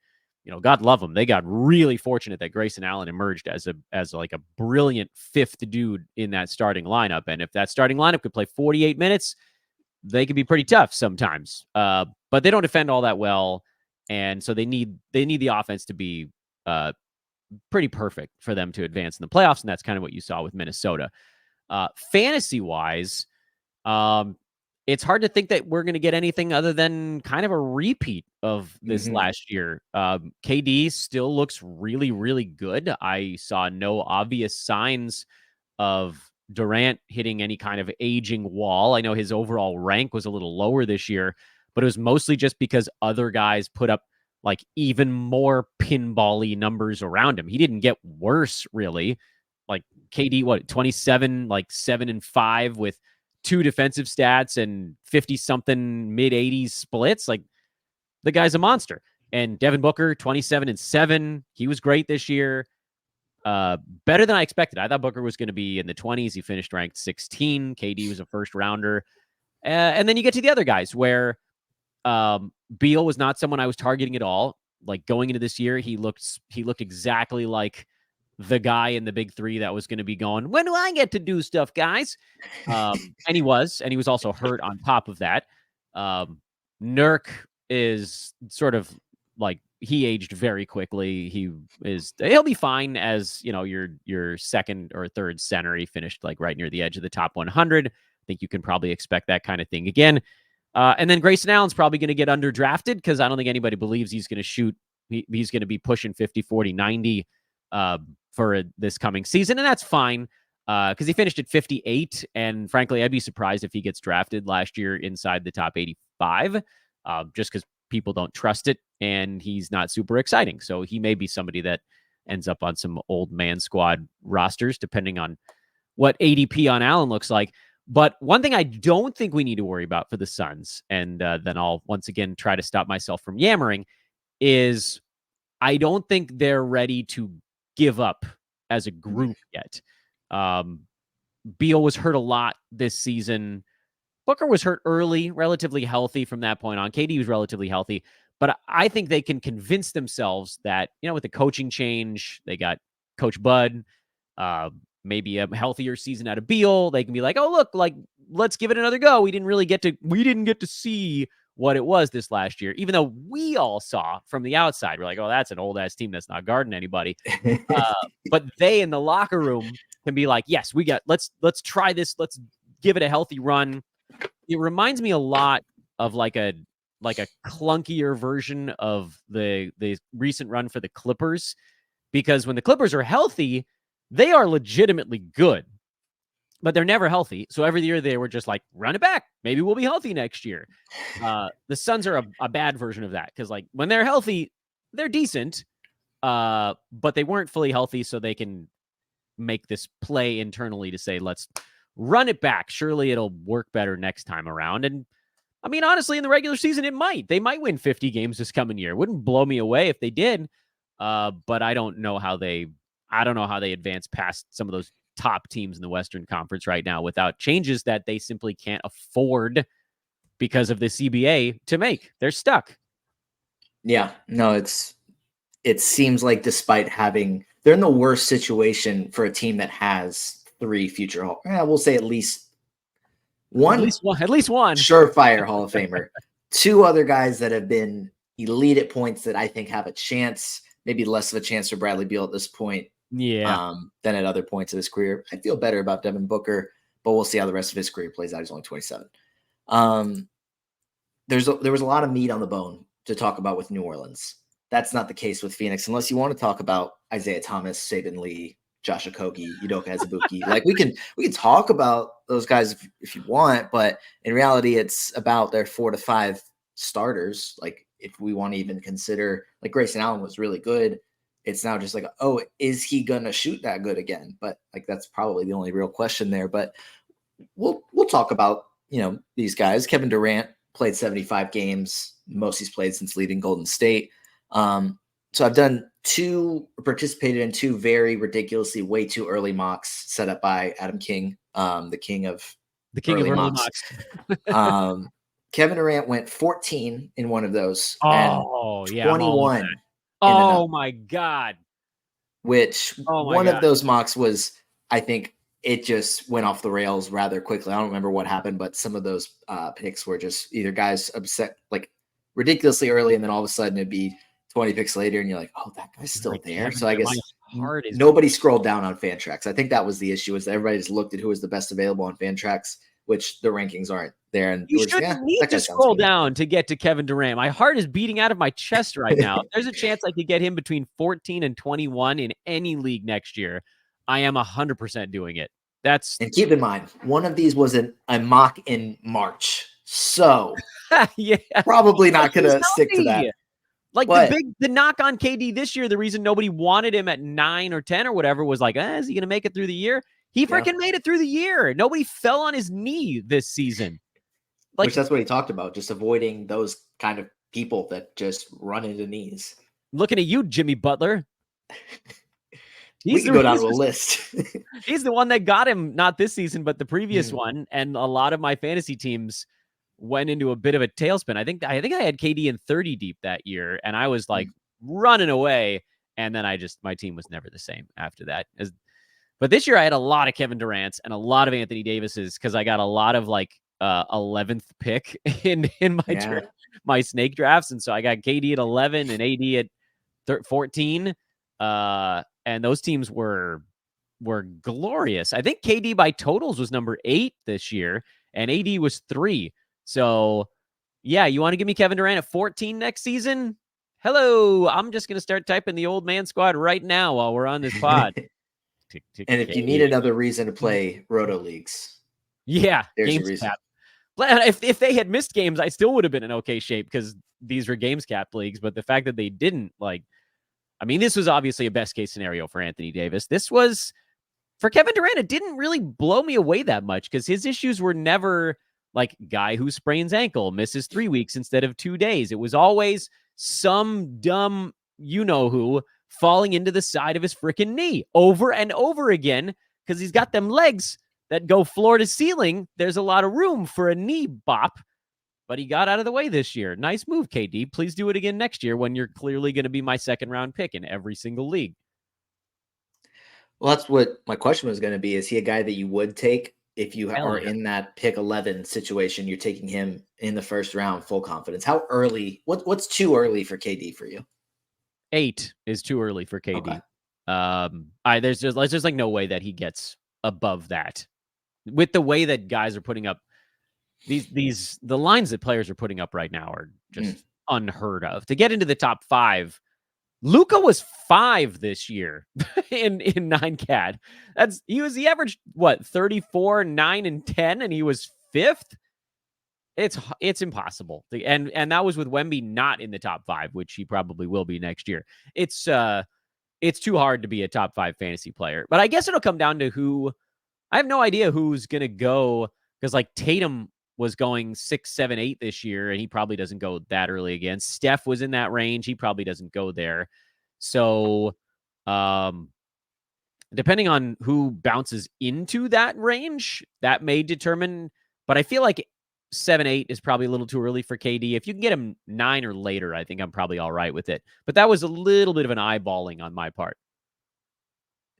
God love them. They got really fortunate that Grayson Allen emerged as like a brilliant 5th dude in that starting lineup. And if that starting lineup could play 48 minutes, they can be pretty tough sometimes. But they don't defend all that well, and so they need the offense to be pretty perfect for them to advance in the playoffs, and that's kind of what you saw with Minnesota. Fantasy wise, it's hard to think that we're going to get anything other than kind of a repeat of this last year. KD still looks really, really good. I saw no obvious signs of Durant hitting any kind of aging wall. I know his overall rank was a little lower this year, but it was mostly just because other guys put up like even more pinball-y numbers around him. He didn't get worse, really. Like KD, 27, like 7-5 with 2 defensive stats and 50-something mid-80s splits. Like, the guy's a monster. And Devin Booker, 27-7. He was great this year. Better than I expected. I thought Booker was going to be in the 20s. He finished ranked 16. KD was a first rounder. And then you get to the other guys where Beal was not someone I was targeting at all. Like, going into this year, he looked exactly like the guy in the big three that was going to be going, when do I get to do stuff, guys? And he was also hurt on top of that. Nurk is sort of like, he aged very quickly. He'll be fine as, your second or third center. He finished like right near the edge of the top 100. I think you can probably expect that kind of thing again. And then Grayson Allen's probably going to get underdrafted because I don't think anybody believes he's going to shoot. He's going to be pushing 50, 40, 90 for this coming season. And that's fine because he finished at 58. And frankly, I'd be surprised if he gets drafted last year inside the top 85 just because people don't trust it. And he's not super exciting. So he may be somebody that ends up on some old man squad rosters, depending on what ADP on Allen looks like. But one thing I don't think we need to worry about for the Suns, and then I'll once again try to stop myself from yammering, is I don't think they're ready to give up as a group yet. Beal was hurt a lot this season. Booker was hurt early, relatively healthy from that point on. KD was relatively healthy. But I think they can convince themselves that, with the coaching change, they got Coach Bud, maybe a healthier season out of Beal. They can be like, oh, look, like, let's give it another go. We didn't get to see what it was this last year, even though we all saw from the outside. We're like, oh, that's an old ass team that's not guarding anybody. But they in the locker room can be like, yes, let's try this. Let's give it a healthy run. It reminds me a lot of like a clunkier version of the recent run for the Clippers, because when the Clippers are healthy, they are legitimately good, but they're never healthy. So every year they were just like, run it back. Maybe we'll be healthy next year. The Suns are a bad version of that because, like, when they're healthy, they're decent, but they weren't fully healthy, so they can make this play internally to say, let's run it back. Surely it'll work better next time around. And I mean, honestly, in the regular season, they might win 50 games this coming year. It wouldn't blow me away if they did. But I don't know how they advance past some of those top teams in the Western Conference right now without changes that they simply can't afford because of the CBA to make. They're stuck. Yeah, no, it seems like despite they're in the worst situation for a team that has 3 future, we'll say at least one surefire Hall of Famer, 2 other guys that have been elite at points that I think have a chance, maybe less of a chance for Bradley Beal at this point. Yeah. Than at other points of his career. I feel better about Devin Booker, but we'll see how the rest of his career plays out. He's only 27. There was a lot of meat on the bone to talk about with New Orleans. That's not the case with Phoenix, unless you want to talk about Isaiah Thomas, Saban Lee, Josh Okogie, Udoka Azubuike. Like, we can talk about those guys if you want, but in reality, it's about their 4 to 5 starters. Like, if we want to even consider, like, Grayson Allen was really good. It's now just like, oh, is he gonna shoot that good again? But like, that's probably the only real question there. But we'll talk about these guys. Kevin Durant played 75 games, most he's played since leaving Golden State. So I've participated in 2 very ridiculously way too early mocks set up by Adam King, the king of early mocks. Kevin Durant went 14 in one of those. Oh, and yeah, 21. Oh my God. Which one of those mocks was, I think, it just went off the rails rather quickly. I don't remember what happened, but some of those picks were just either guys upset like ridiculously early, and then all of a sudden it'd be 20 picks later, and you're like, oh, that guy's still like there. Kevin So I guess heart is nobody scrolled down on Fantrax. I think that was the issue, is that everybody just looked at who was the best available on Fantrax, which the rankings aren't there. And you we're just, shouldn't need that guy to sounds scroll good. down to get to Kevin Durant. My heart is beating out of my chest right now. If there's a chance I could get him between 14 and 21 in any league next year, I am 100% doing it. And keep in mind, one of these was a mock in March. So yeah, probably not going to stick to that. Like the knock on KD this year, the reason nobody wanted him at 9 or 10 or whatever was like, is he going to make it through the year? He freaking made it through the year. Nobody fell on his knee this season. Which that's what he talked about, just avoiding those kind of people that just run into knees. Looking at you, Jimmy Butler. We can go down the list. He's the one that got him, not this season, but the previous one. And a lot of my fantasy teams went into a bit of a tailspin. I think I had KD in 30 deep that year, and I was like running away. And then my team was never the same after that. But this year I had a lot of Kevin Durant's and a lot of Anthony Davis's, because I got a lot of like 11th pick in my snake drafts. And so I got KD at 11 and AD at 14. And those teams were glorious. I think KD by totals was number 8 this year, and AD was 3. So, yeah, you want to give me Kevin Durant at 14 next season? Hello, I'm just going to start typing the old man squad right now while we're on this pod. And if you need another reason to play Roto Leagues, there's a reason. If they had missed games, I still would have been in okay shape, because these were games capped leagues. But the fact that they didn't, this was obviously a best case scenario for Anthony Davis. This was for Kevin Durant. It didn't really blow me away that much, because his issues were never like guy who sprains ankle, misses 3 weeks instead of 2 days. It was always some dumb, who falling into the side of his freaking knee over and over again, because he's got them legs that go floor to ceiling. There's a lot of room for a knee bop. But he got out of the way this year. Nice move, KD. Please do it again next year, when you're clearly going to be my second round pick in every single league. Well, that's what my question was going to be. Is he a guy that you would take if you are in that pick 11 situation? You're taking him in the first round, full confidence. How early? What's too early for KD for you? 8 is too early for KD. Okay. There's just like no way that he gets above that, with the way that guys are putting up the lines that players are putting up right now are just unheard of. To get into the top 5, Luka was 5 this year in 9CAD. He averaged what, 34, 9, and 10, and he was 5th. It's impossible. And that was with Wemby not in the top 5, which he probably will be next year. It's too hard to be a top 5 fantasy player. But I guess it'll come down to who. I have no idea who's gonna go, because like Tatum was going 6, 7, 8 this year, and he probably doesn't go that early again. Steph was in that range. He probably doesn't go there. So, depending on who bounces into that range, that may determine. But I feel like 7, 8 is probably a little too early for KD. If you can get him 9 or later, I think I'm probably all right with it. But that was a little bit of an eyeballing on my part.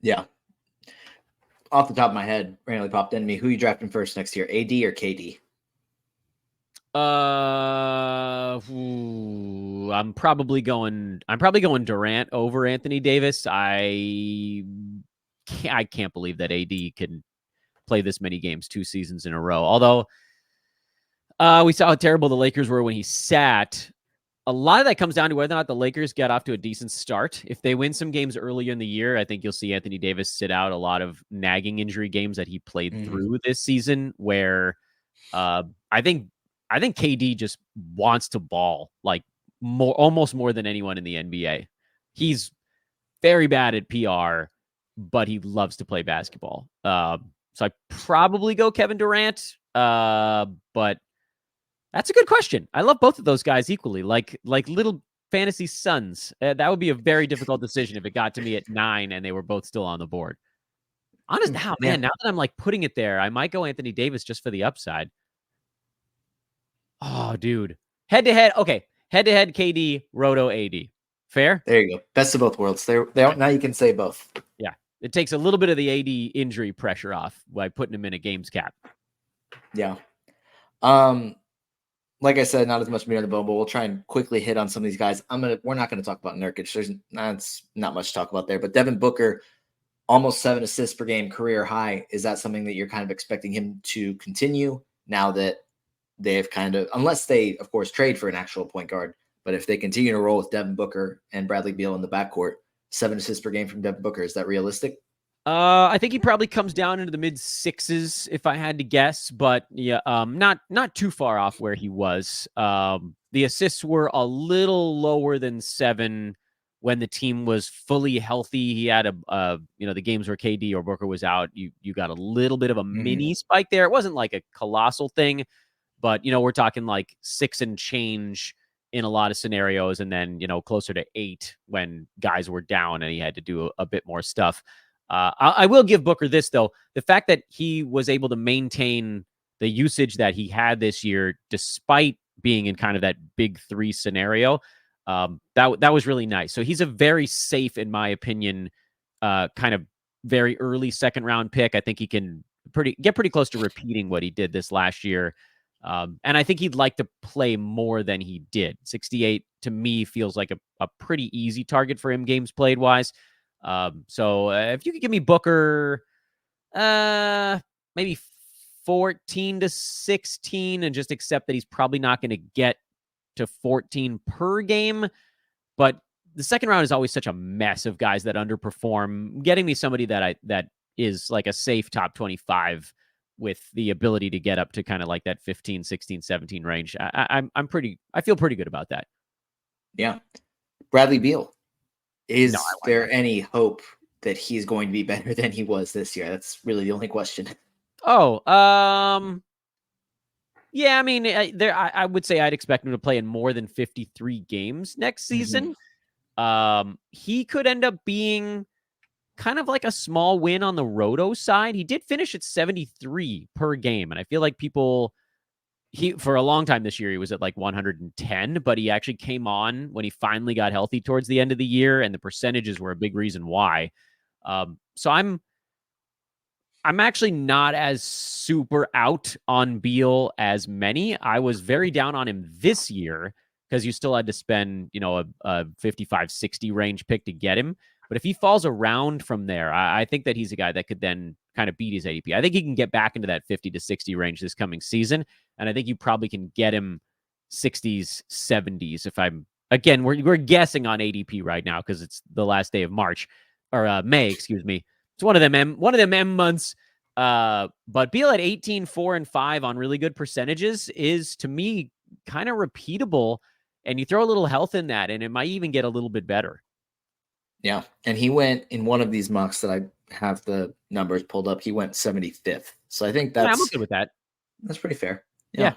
Yeah. Off the top of my head, randomly popped into me. Who you drafting first next year, AD or KD? I'm probably going Durant over Anthony Davis. I can't believe that AD can play this many games 2 seasons in a row. Although we saw how terrible the Lakers were when he sat. A lot of that comes down to whether or not the Lakers get off to a decent start. If they win some games earlier in the year, I think you'll see Anthony Davis sit out a lot of nagging injury games that he played through this season, where I think KD just wants to ball like almost more than anyone in the NBA. He's very bad at PR, but he loves to play basketball. So I probably go Kevin Durant, but that's a good question. I love both of those guys equally, like little fantasy sons. That would be a very difficult decision if it got to me at 9 and they were both still on the board. Honest, now that I'm like putting it there, I might go Anthony Davis just for the upside. Oh, dude. Head-to-head. Okay. Head-to-head KD, Roto AD. Fair? There you go. Best of both worlds. There. Now you can say both. Yeah. it takes a little bit of the AD injury pressure off by putting him in a games cap. Yeah. Like I said, not as much meat on the bone, but we'll try and quickly hit on some of these guys. We're not going to talk about Nurkic. That's not much to talk about there. But Devin Booker, almost 7 assists per game, career high. Is that something that you're kind of expecting him to continue now that they've kind of, unless they, of course, trade for an actual point guard, but if they continue to roll with Devin Booker and Bradley Beal in the backcourt, 7 assists per game from Devin Booker, is that realistic? I think he probably comes down into the mid 6s if I had to guess, but yeah, not too far off where he was. The assists were a little lower than 7 when the team was fully healthy. He had the games where KD or Booker was out, you got a little bit of a mini spike there. It wasn't like a colossal thing, but we're talking like 6 and change in a lot of scenarios, and then closer to 8 when guys were down and he had to do a bit more stuff. I will give Booker this, though. The fact that he was able to maintain the usage that he had this year, despite being in kind of that big 3 scenario, that was really nice. So he's a very safe, in my opinion, kind of very early second round pick. I think he can get pretty close to repeating what he did this last year. And I think he'd like to play more than he did. 68 to me feels like a pretty easy target for him games played wise. So if you could give me Booker, maybe 14 to 16 and just accept that he's probably not going to get to 14 per game, but the second round is always such a mess of guys that underperform. Getting me somebody that is like a safe top 25 with the ability to get up to kind of like that 15, 16, 17 range. I feel pretty good about that. Yeah. Bradley Beal. Is there any hope that he's going to be better than he was this year? That's really the only question. Oh, yeah, I mean, I would say I'd expect him to play in more than 53 games next season. He could end up being kind of like a small win on the roto side. He did finish at 73 per game, and I feel like for a long time this year, he was at like 110, but he actually came on when he finally got healthy towards the end of the year, and the percentages were a big reason why. So I'm actually not as super out on Beal as many. I was very down on him this year because you still had to spend, a 55, 60 range pick to get him. But if he falls around from there, I think that he's a guy that could then kind of beat his ADP. I think he can get back into that 50 to 60 range this coming season. And I think you probably can get him 60s, 70s. Again, we're guessing on ADP right now because it's the last day of March or May, excuse me. It's one of them M months. But Beal at 18, 4, and 5 on really good percentages is, to me, kind of repeatable. And you throw a little health in that, and it might even get a little bit better. Yeah. And he went in one of these mocks that I have the numbers pulled up. He went 75th. So I think I'm okay with that. That's pretty fair. Yeah.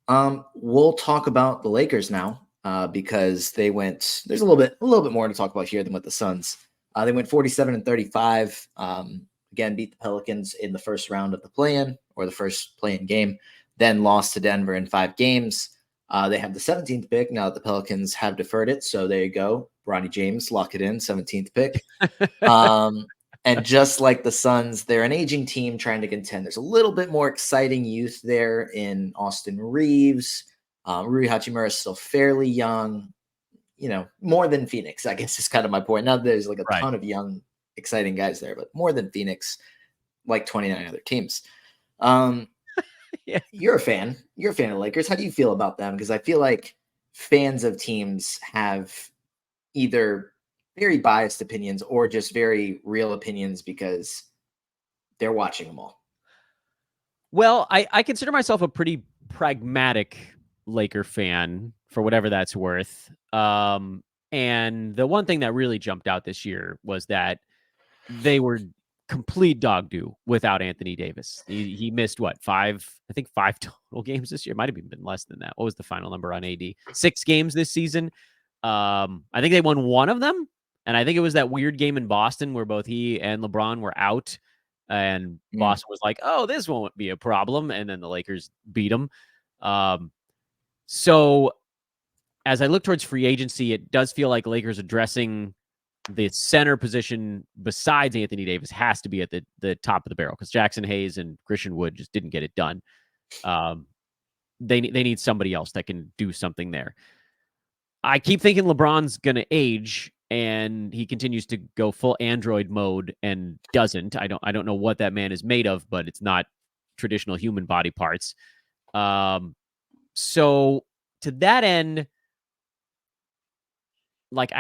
We'll talk about the Lakers now because they went, there's a little bit more to talk about here than with the Suns. They went 47 and 35. Again, beat the Pelicans in the first round of the play-in, or the first play-in game, then lost to Denver in 5 games. They have the 17th pick now that the Pelicans have deferred it. So there you go. Bronny James, lock it in, 17th pick. And just like the Suns, they're an aging team trying to contend. There's a little bit more exciting youth there in Austin Reeves. Rui Hachimura is still fairly young, more than Phoenix, I guess is kind of my point. Now there's like a ton of young, exciting guys there, but more than Phoenix, like 29 other teams. Yeah. You're a fan of the Lakers. How do you feel about them? Because I feel like fans of teams have either very biased opinions or just very real opinions because they're watching them all. Well, I consider myself a pretty pragmatic Laker fan, for whatever that's worth. And the one thing that really jumped out this year was that they were complete dog do without Anthony Davis. He missed 5 total games this year. It might have even been less than that. What was the final number on AD? 6 games this season. I think they won 1 of them. And I think it was that weird game in Boston where both he and LeBron were out. And Boston was like, oh, this won't be a problem. And then the Lakers beat them. So as I look towards free agency, it does feel like Lakers addressing the center position besides Anthony Davis has to be at the top of the barrel because Jackson Hayes and Christian Wood just didn't get it done. They need somebody else that can do something there. I keep thinking LeBron's going to age, and he continues to go full android mode and doesn't. I don't know what that man is made of, but it's not traditional human body parts. So to that end, like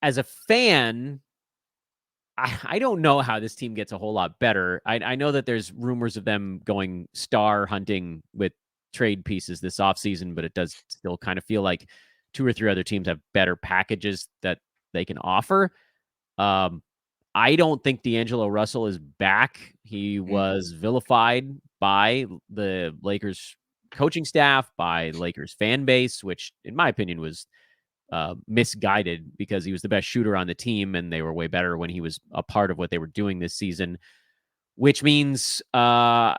as a fan, I don't know how this team gets a whole lot better. I know that there's rumors of them going star hunting with trade pieces this offseason, but it does still kind of feel like 2 or 3 other teams have better packages that they can offer. I don't think D'Angelo Russell is back. He was vilified by the Lakers coaching staff, by Lakers fan base, which in my opinion was misguided because he was the best shooter on the team and they were way better when he was a part of what they were doing this season, which means I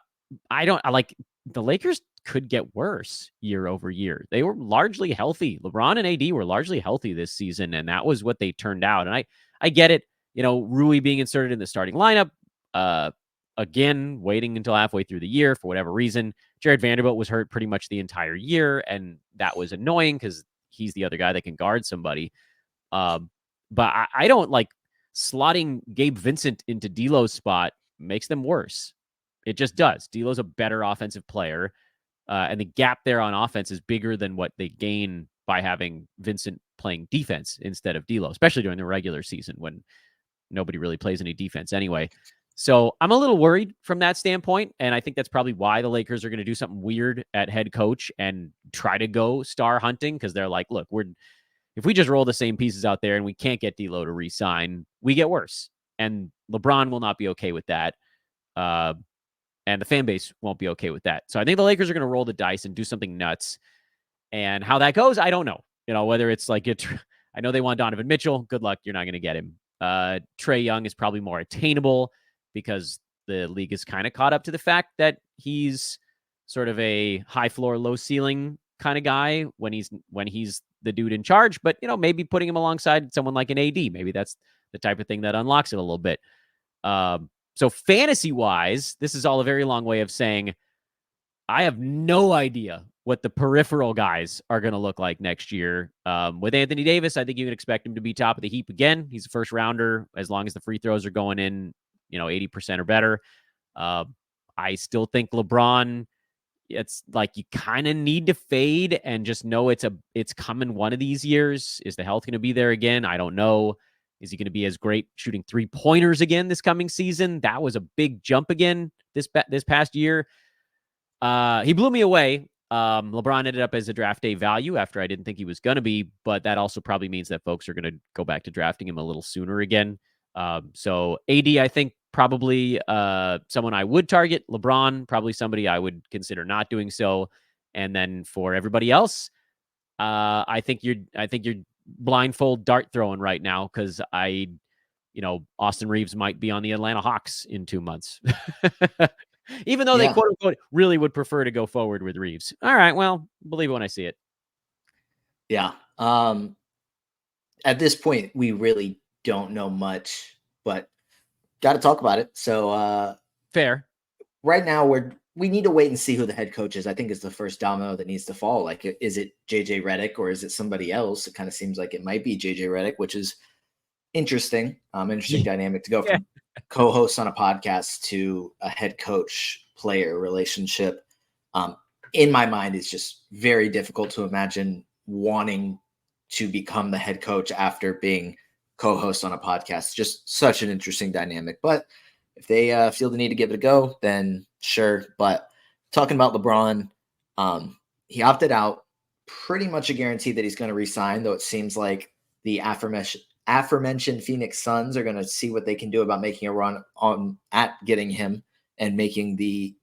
like the Lakers could get worse year over year. They were largely healthy. LeBron and AD were largely healthy this season, and that was what they turned out. And I get it, Rui being inserted in the starting lineup, again, waiting until halfway through the year for whatever reason. Jared Vanderbilt was hurt pretty much the entire year, and that was annoying because he's the other guy that can guard somebody. But I don't like slotting Gabe Vincent into D'Lo's spot makes them worse. It just does. D'Lo's a better offensive player, and the gap there on offense is bigger than what they gain by having Vincent playing defense instead of D'Lo, especially during the regular season when nobody really plays any defense anyway. So I'm a little worried from that standpoint, and I think that's probably why the Lakers are going to do something weird at head coach and try to go star hunting because they're like, look, if we just roll the same pieces out there and we can't get D'Lo to re-sign, we get worse. And LeBron will not be okay with that. And the fan base won't be okay with that. So I think the Lakers are going to roll the dice and do something nuts. And how that goes, I don't know. Whether it's like I know they want Donovan Mitchell. Good luck. You're not going to get him. Trae Young is probably more attainable because the league is kind of caught up to the fact that he's sort of a high floor, low ceiling kind of guy when he's the dude in charge. But, maybe putting him alongside someone like an AD, maybe that's the type of thing that unlocks it a little bit. So fantasy wise, this is all a very long way of saying I have no idea what the peripheral guys are going to look like next year. With Anthony Davis, I think you can expect him to be top of the heap again. He's a first rounder as long as the free throws are going in, 80% or better. I still think LeBron, it's like you kind of need to fade and just know it's coming one of these years. Is the health going to be there again? I don't know. Is he going to be as great shooting 3-pointers again this coming season? That was a big jump again this past year. He blew me away. LeBron ended up as a draft day value after I didn't think he was going to be, but that also probably means that folks are going to go back to drafting him a little sooner again. So AD, I think probably someone I would target. LeBron, probably somebody I would consider not doing so. And then for everybody else, I think you're blindfold dart throwing right now because Austin Reeves might be on the Atlanta Hawks in 2 months. Even though they quote unquote really would prefer to go forward with Reeves. All right, well, believe it when I see it. Yeah. At this point, we really don't know much, but got to talk about it. So fair. Right now, we need to wait and see who the head coach is. I think is the first domino that needs to fall. Like, is it JJ Redick or is it somebody else? It kind of seems like it might be JJ Redick, which is interesting. Interesting dynamic to go from co-host on a podcast to a head coach player relationship. In my mind, it's just very difficult to imagine wanting to become the head coach after being co-host on a podcast. Just such an interesting dynamic. But if they feel the need to give it a go, then sure. But talking about LeBron, he opted out. Pretty much a guarantee that he's going to resign, though it seems like the aforementioned Phoenix Suns are going to see what they can do about making a run at getting him and making the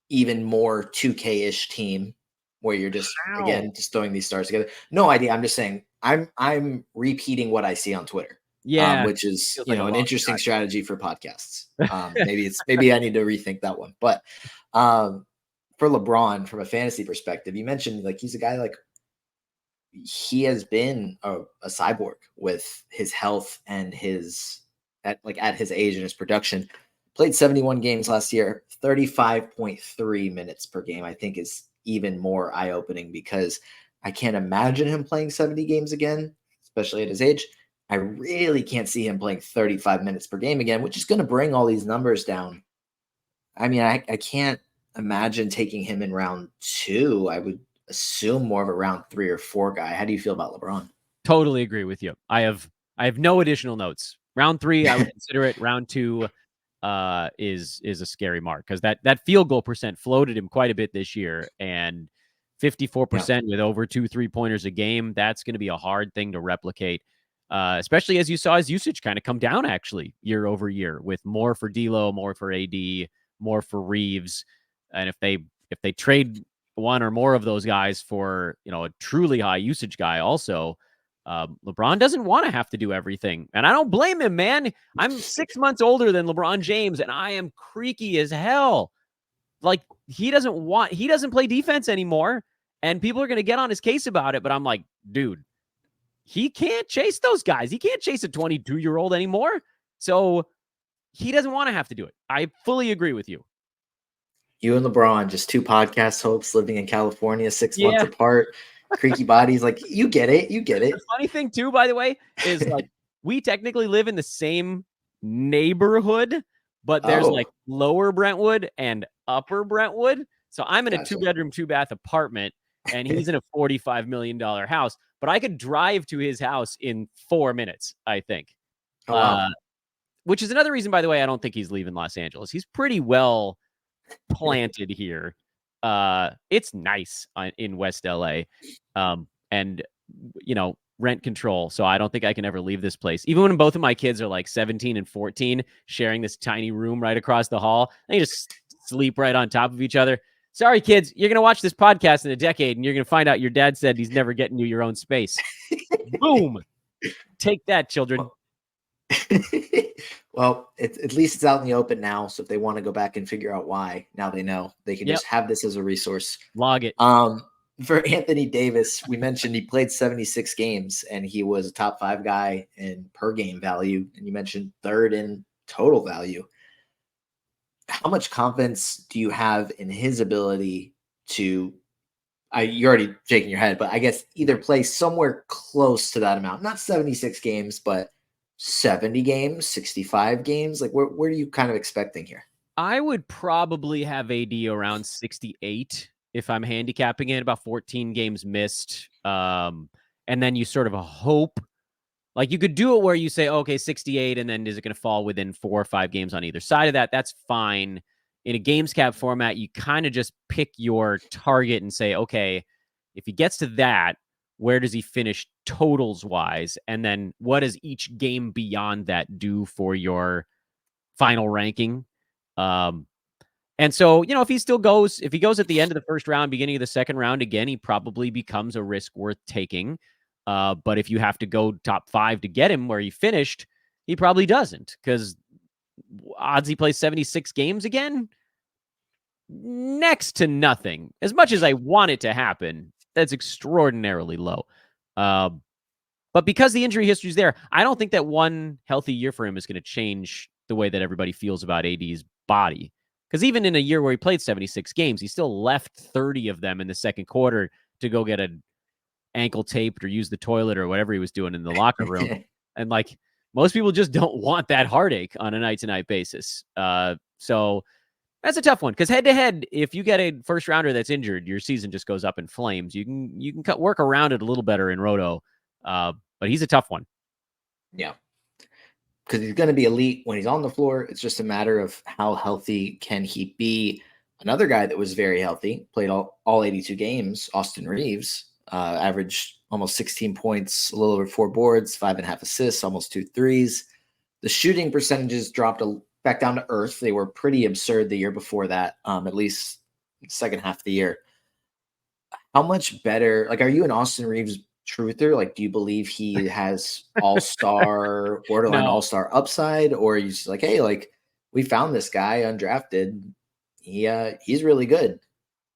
even more 2K-ish team where you're just again just throwing these stars together. No idea. I'm just saying I'm repeating what I see on Twitter. Yeah, which is an interesting strategy for podcasts. Maybe I need to rethink that one. But for LeBron, from a fantasy perspective, you mentioned like he's a guy like he has been a cyborg with his health and his at his age and his production. Played 71 games last year, 35.3 minutes per game. I think is even more eye-opening because I can't imagine him playing 70 games again, especially at his age. I really can't see him playing 35 minutes per game again, which is going to bring all these numbers down. I mean, I can't imagine taking him in round 2. I would assume more of a round 3 or 4 guy. How do you feel about LeBron? Totally agree with you. I have no additional notes. Round 3, I would consider it. Round 2 is a scary mark because that field goal percent floated him quite a bit this year, and 54% with over 2 3-pointers a game. That's going to be a hard thing to replicate, especially as you saw his usage kind of come down actually year over year with more for D'Lo, more for AD, more for Reeves, and if they trade one or more of those guys for a truly high usage guy also. LeBron doesn't want to have to do everything. And I don't blame him, man. I'm 6 months older than LeBron James, and I am creaky as hell. Like, he doesn't play defense anymore, and people are going to get on his case about it. But I'm like, dude, he can't chase those guys. He can't chase a 22-year-old anymore. So he doesn't want to have to do it. I fully agree with you. You and LeBron, just 2 podcast hosts living in California, 6 months Yeah. apart. Creaky bodies, like, you get it. You get it. The funny thing too, by the way, is like we technically live in the same neighborhood, but there's like lower Brentwood and upper Brentwood. So I'm in a 2-bedroom, 2-bath apartment, and he's in a $45 million house. But I could drive to his house in 4 minutes, I think. Oh, wow. Which is another reason, by the way, I don't think he's leaving Los Angeles. He's pretty well planted here. It's nice in West LA. And rent control. So I don't think I can ever leave this place. Even when both of my kids are like 17 and 14, sharing this tiny room right across the hall, they just sleep right on top of each other. Sorry, kids, you're going to watch this podcast in a decade and you're going to find out your dad said he's never getting you your own space. Boom. Take that, children. Well, at least it's out in the open now. So if they want to go back and figure out why, now they know. They can just have this as a resource. Log it. For Anthony Davis, we mentioned he played 76 games and he was a top 5 guy in per game value. And you mentioned 3rd in total value. How much confidence do you have in his ability to, you're already shaking your head, but I guess either play somewhere close to that amount, not 76 games, but 70 games, 65 games? Like, where are you kind of expecting here? I would probably have AD around 68 if I'm handicapping it, about 14 games missed. And then you sort of hope, like you could do it where you say, okay, 68, and then is it going to fall within 4 or 5 games on either side of that? That's fine. In a games cap format, you kind of just pick your target and say, okay, if he gets to that, where does he finish totals wise? And then what does each game beyond that do for your final ranking? And so, if he goes at the end of the first round, beginning of the second round, again, he probably becomes a risk worth taking. But if you have to go top 5 to get him where he finished, he probably doesn't, because odds he plays 76 games again, next to nothing. As much as I want it to happen, that's extraordinarily low. But because the injury history is there, I don't think that one healthy year for him is going to change the way that everybody feels about AD's body. Because even in a year where he played 76 games, he still left 30 of them in the second quarter to go get an ankle taped or use the toilet or whatever he was doing in the locker room. And like, most people just don't want that heartache on a night-to-night basis. So that's a tough one, because head-to-head, if you get a first rounder that's injured, your season just goes up in flames. You can work around it a little better in Roto, but he's a tough one. Yeah. Because he's going to be elite when he's on the floor. It's just a matter of how healthy can he be. Another guy that was very healthy, played all 82 games, Austin Reeves, averaged almost 16 points, a little over 4 boards, 5.5 assists, almost 2 threes. The shooting percentages dropped back down to earth. They were pretty absurd the year before that, at least the second half of the year. How much better, like, are you an Austin Reeves truther? Like, do you believe he has all-star, borderline all-star upside, or are you just like, hey, like, we found this guy undrafted, he's really good?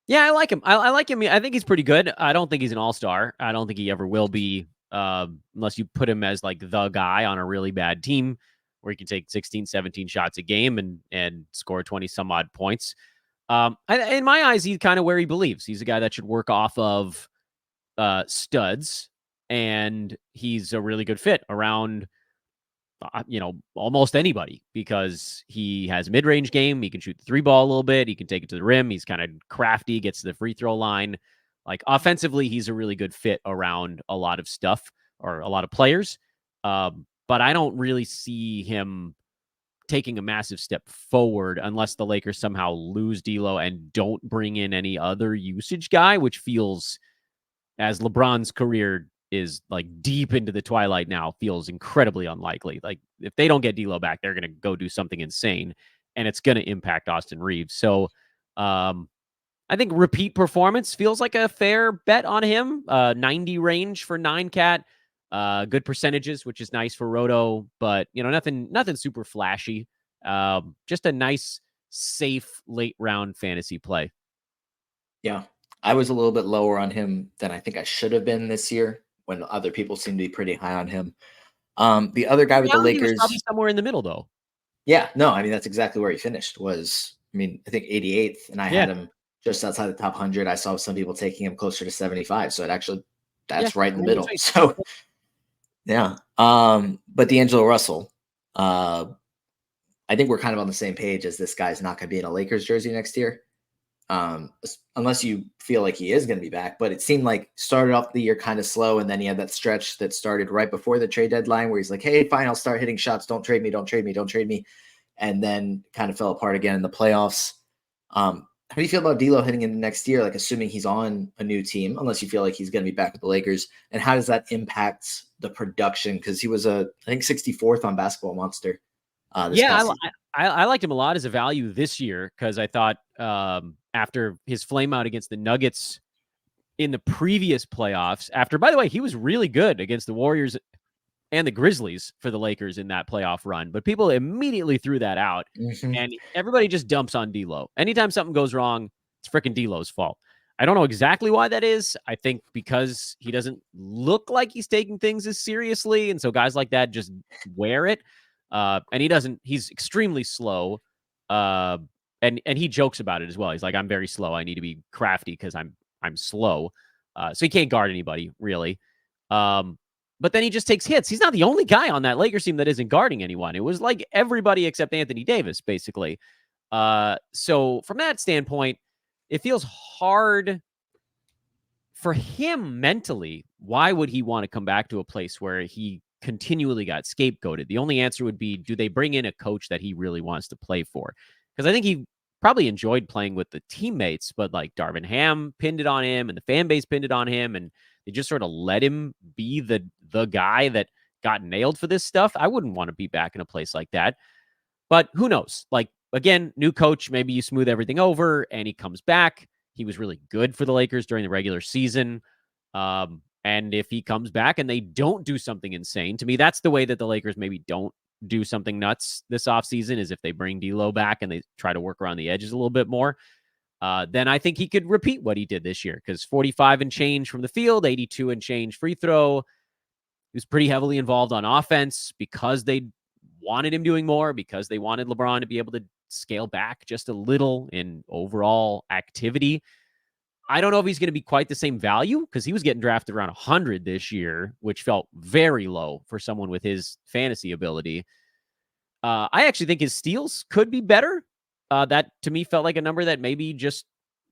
Yeah, I like him. I like him. I think he's pretty good. I don't think he's an all-star. I don't think he ever will be, unless you put him as like the guy on a really bad team where he can take 16, 17 shots a game and score 20 some odd points. In my eyes, he's kind of where he believes. He's a guy that should work off of studs, and he's a really good fit around almost anybody because he has a mid-range game. He can shoot the three ball a little bit. He can take it to the rim. He's kind of crafty, gets to the free throw line. Like offensively, he's a really good fit around a lot of stuff or a lot of players. But I don't really see him taking a massive step forward unless the Lakers somehow lose D'Lo and don't bring in any other usage guy, which feels, as LeBron's career is like deep into the twilight now, feels incredibly unlikely. Like if they don't get D'Lo back, they're going to go do something insane, and it's going to impact Austin Reeves. So I think repeat performance feels like a fair bet on him. 90 range for 9-cat. Good percentages, which is nice for Roto, but nothing super flashy. Just a nice, safe late round fantasy play. Yeah. I was a little bit lower on him than I think I should have been this year when other people seem to be pretty high on him. The other guy In with the reality, he was probably Lakers. somewhere in the middle, though. Yeah, no, I mean, that's exactly where he finished I think 88th, and I Yeah. had him just outside the top 100. I saw some people taking him closer to 75. So Yeah. that's right in the Right in middle. between. So yeah. But D'Angelo Russell, I think we're kind of on the same page as this guy's not going to be in a Lakers jersey next year. Unless you feel like he is going to be back. But it seemed like started off the year kind of slow, and then he had that stretch that started right before the trade deadline where he's like, "Hey, fine, I'll start hitting shots. Don't trade me. Don't trade me. Don't trade me." And then kind of fell apart again in the playoffs. How do you feel about D'Lo heading into next year? Like, assuming he's on a new team, unless you feel like he's going to be back with the Lakers, and how does that impact the production? Because he was I think 64th on Basketball Monster this Yeah, past season. I liked him a lot as a value this year because I thought after his flame out against the Nuggets in the previous playoffs, by the way, he was really good against the Warriors and the Grizzlies for the Lakers in that playoff run, but people immediately threw that out, Mm-hmm. and everybody just dumps on D'Lo. Anytime something goes wrong, it's freaking D'Lo's fault. I don't know exactly why that is. I think because he doesn't look like he's taking things as seriously, and so guys like that just wear it. And he doesn't. He's extremely slow, uh, and he jokes about it as well. He's like, "I'm very slow. I need to be crafty because I'm slow." So he can't guard anybody really. But then he just takes hits. He's not the only guy on that Lakers team that isn't guarding anyone. It was like everybody except Anthony Davis, basically. So from that standpoint, it feels hard for him mentally. Why would he want to come back to a place where he continually got scapegoated? The only answer would be, do they bring in a coach that he really wants to play for? Because I think he probably enjoyed playing with the teammates, but like Darvin Ham pinned it on him and the fan base pinned it on him, and they just sort of let him be the guy that got nailed for this stuff. I wouldn't want to be back in a place like that. But who knows? Like, again, new coach, maybe you smooth everything over and he comes back. He was really good for the Lakers during the regular season. And if he comes back and they don't do something insane, to me, that's the way that the Lakers maybe don't do something nuts this offseason, is if they bring D'Lo back and they try to work around the edges a little bit more. Then I think he could repeat what he did this year, because 45 and change from the field, 82 and change free throw. He was pretty heavily involved on offense because they wanted him doing more, because they wanted LeBron to be able to scale back just a little in overall activity. I don't know if he's going to be quite the same value, because he was getting drafted around 100 this year, which felt very low for someone with his fantasy ability. I actually think his steals could be better. That to me felt like a number that maybe just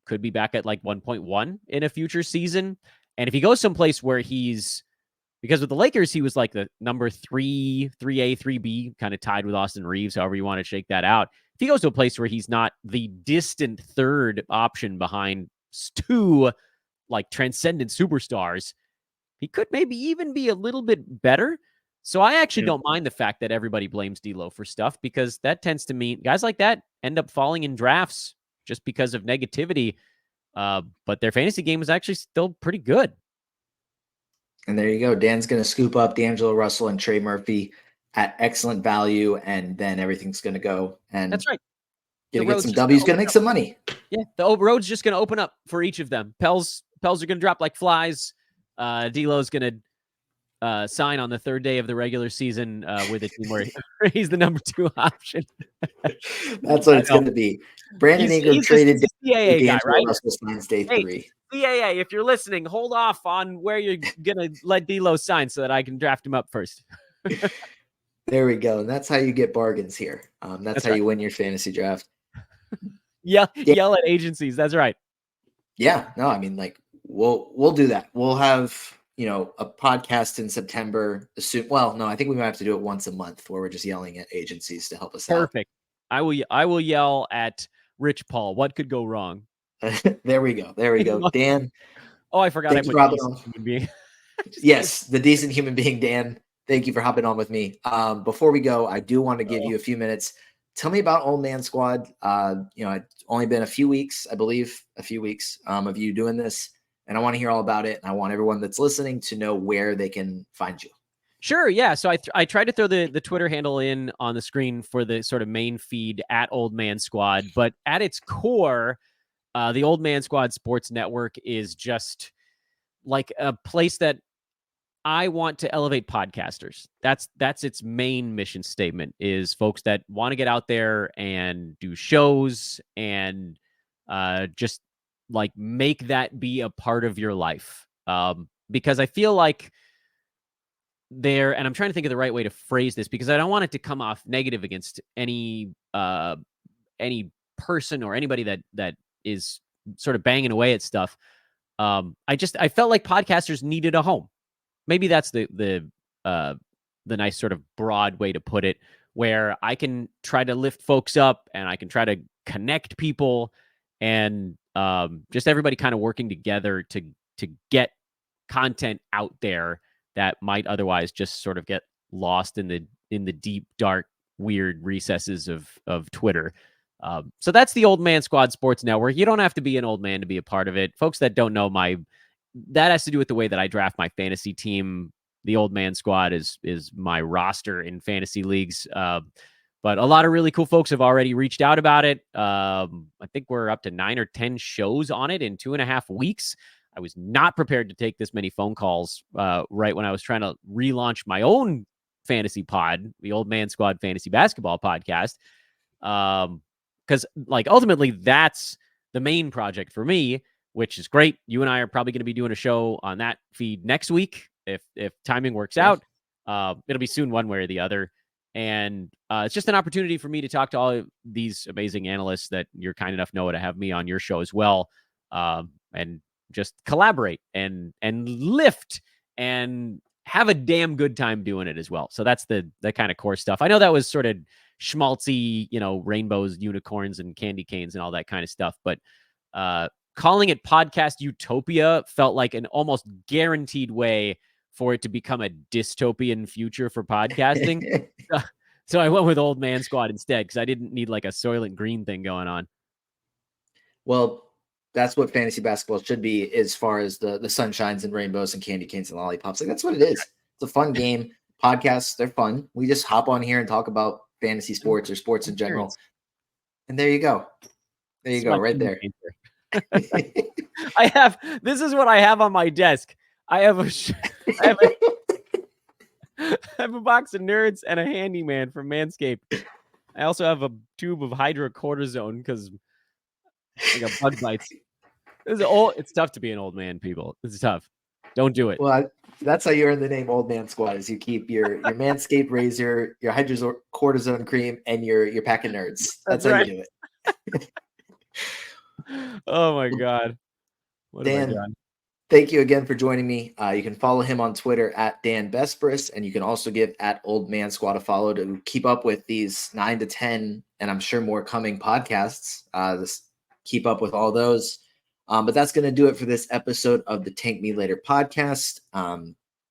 could be back at like 1.1 in a future season. And if he goes someplace where because with the Lakers, he was like the number 3A, 3B, kind of tied with Austin Reeves, however you want to shake that out. If he goes to a place where he's not the distant third option behind two like transcendent superstars, he could maybe even be a little bit better. So I actually don't mind the fact that everybody blames D'Lo for stuff, because that tends to mean guys like that end up falling in drafts just because of negativity. But their fantasy game is actually still pretty good. And there you go. Dan's going to scoop up D'Angelo Russell and Trey Murphy at excellent value, and then everything's going to go. And That's right. Gonna get some W's, gonna make some money. Yeah, the road's just gonna open up for each of them. Pels are gonna drop like flies. D'Lo's gonna sign on the third day of the regular season with a team where he's the number 2 option. That's what it's going to be. Brandon Ingram traded. He's a CAA guy, right? Russell signs day 3. CAA, if you're listening, hold off on where you're gonna let D'Lo sign so that I can draft him up first. There we go. And that's how you get bargains here. That's how you win your fantasy draft. Yell at agencies. That's right. Yeah. No, I mean, like we'll do that. We'll have a podcast in September. Well, no, I think we might have to do it once a month where we're just yelling at agencies to help us out. Perfect. I will yell at Rich Paul. What could go wrong? There we go. Dan. Oh, I forgot. I put human being. Yes, the decent human being, Dan. Thank you for hopping on with me. Before we go, I do want to give you a few minutes. Tell me about Old Man Squad. It's only been a few weeks, I believe, of you doing this. And I want to hear all about it. And I want everyone that's listening to know where they can find you. Sure. Yeah. So I tried to throw the Twitter handle in on the screen for the sort of main feed at Old Man Squad. But at its core, the Old Man Squad Sports Network is just like a place that I want to elevate podcasters. That's its main mission statement, is folks that want to get out there and do shows and just like make that be a part of your life. Because I feel like and I'm trying to think of the right way to phrase this, because I don't want it to come off negative against any person or anybody that is sort of banging away at stuff. I felt like podcasters needed a home. Maybe that's the nice sort of broad way to put it, where I can try to lift folks up and I can try to connect people and just everybody kind of working together to get content out there that might otherwise just sort of get lost in the deep, dark, weird recesses of Twitter. So that's the Old Man Squad Sports Network. You don't have to be an old man to be a part of it. Folks that don't know, that has to do with the way that I draft my fantasy team. The Old Man Squad is my roster in fantasy leagues. But a lot of really cool folks have already reached out about it. I think we're up to 9 or 10 shows on it in 2.5 weeks. I was not prepared to take this many phone calls right when I was trying to relaunch my own fantasy pod, the Old Man Squad Fantasy Basketball Podcast. Because ultimately that's the main project for me, which is great. You and I are probably going to be doing a show on that feed next week if timing works out. It'll be soon one way or the other. And it's just an opportunity for me to talk to all of these amazing analysts that you're kind enough, Noah, to have me on your show as well. And just collaborate and lift and have a damn good time doing it as well. So that's the kind of core stuff. I know that was sort of schmaltzy, rainbows, unicorns, and candy canes and all that kind of stuff. But calling it Podcast Utopia felt like an almost guaranteed way for it to become a dystopian future for podcasting. So I went with Old Man Squad instead, because I didn't need like a Soylent Green thing going on. Well, that's what fantasy basketball should be, as far as the sunshines and rainbows and candy canes and lollipops. Like, that's what it is. It's a fun game. Podcasts, they're fun. We just hop on here and talk about fantasy sports or sports in general. And there you go. There you go, right there. This is what I have on my desk. I have a box of Nerds and a handyman from Manscaped. I also have a tube of hydrocortisone because I got bug bites. It's tough to be an old man, people. It's tough. Don't do it. Well, that's how you earn the name Old Man Squad, is you keep your Manscaped razor, your hydrocortisone cream, and your pack of Nerds. That's how you do it. Oh my God. What have I Dan, done? thank you again for joining me. You can follow him on Twitter at Dan Besbris, and you can also give at Old Man Squad a follow to keep up with these 9 to 10, and I'm sure more coming podcasts. Keep up with all those. But that's going to do it for this episode of the Tank Me Later podcast.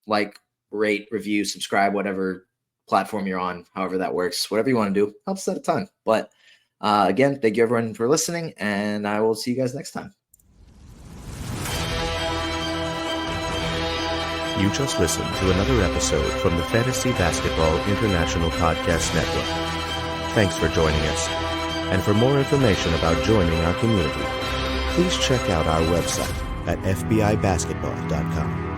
Like, rate, review, subscribe, whatever platform you're on, however that works, whatever you want to do, helps out a ton. But again, thank you everyone for listening, and I will see you guys next time. You just listened to another episode from the Fantasy Basketball International Podcast Network. Thanks for joining us. And for more information about joining our community, please check out our website at fbibasketball.com.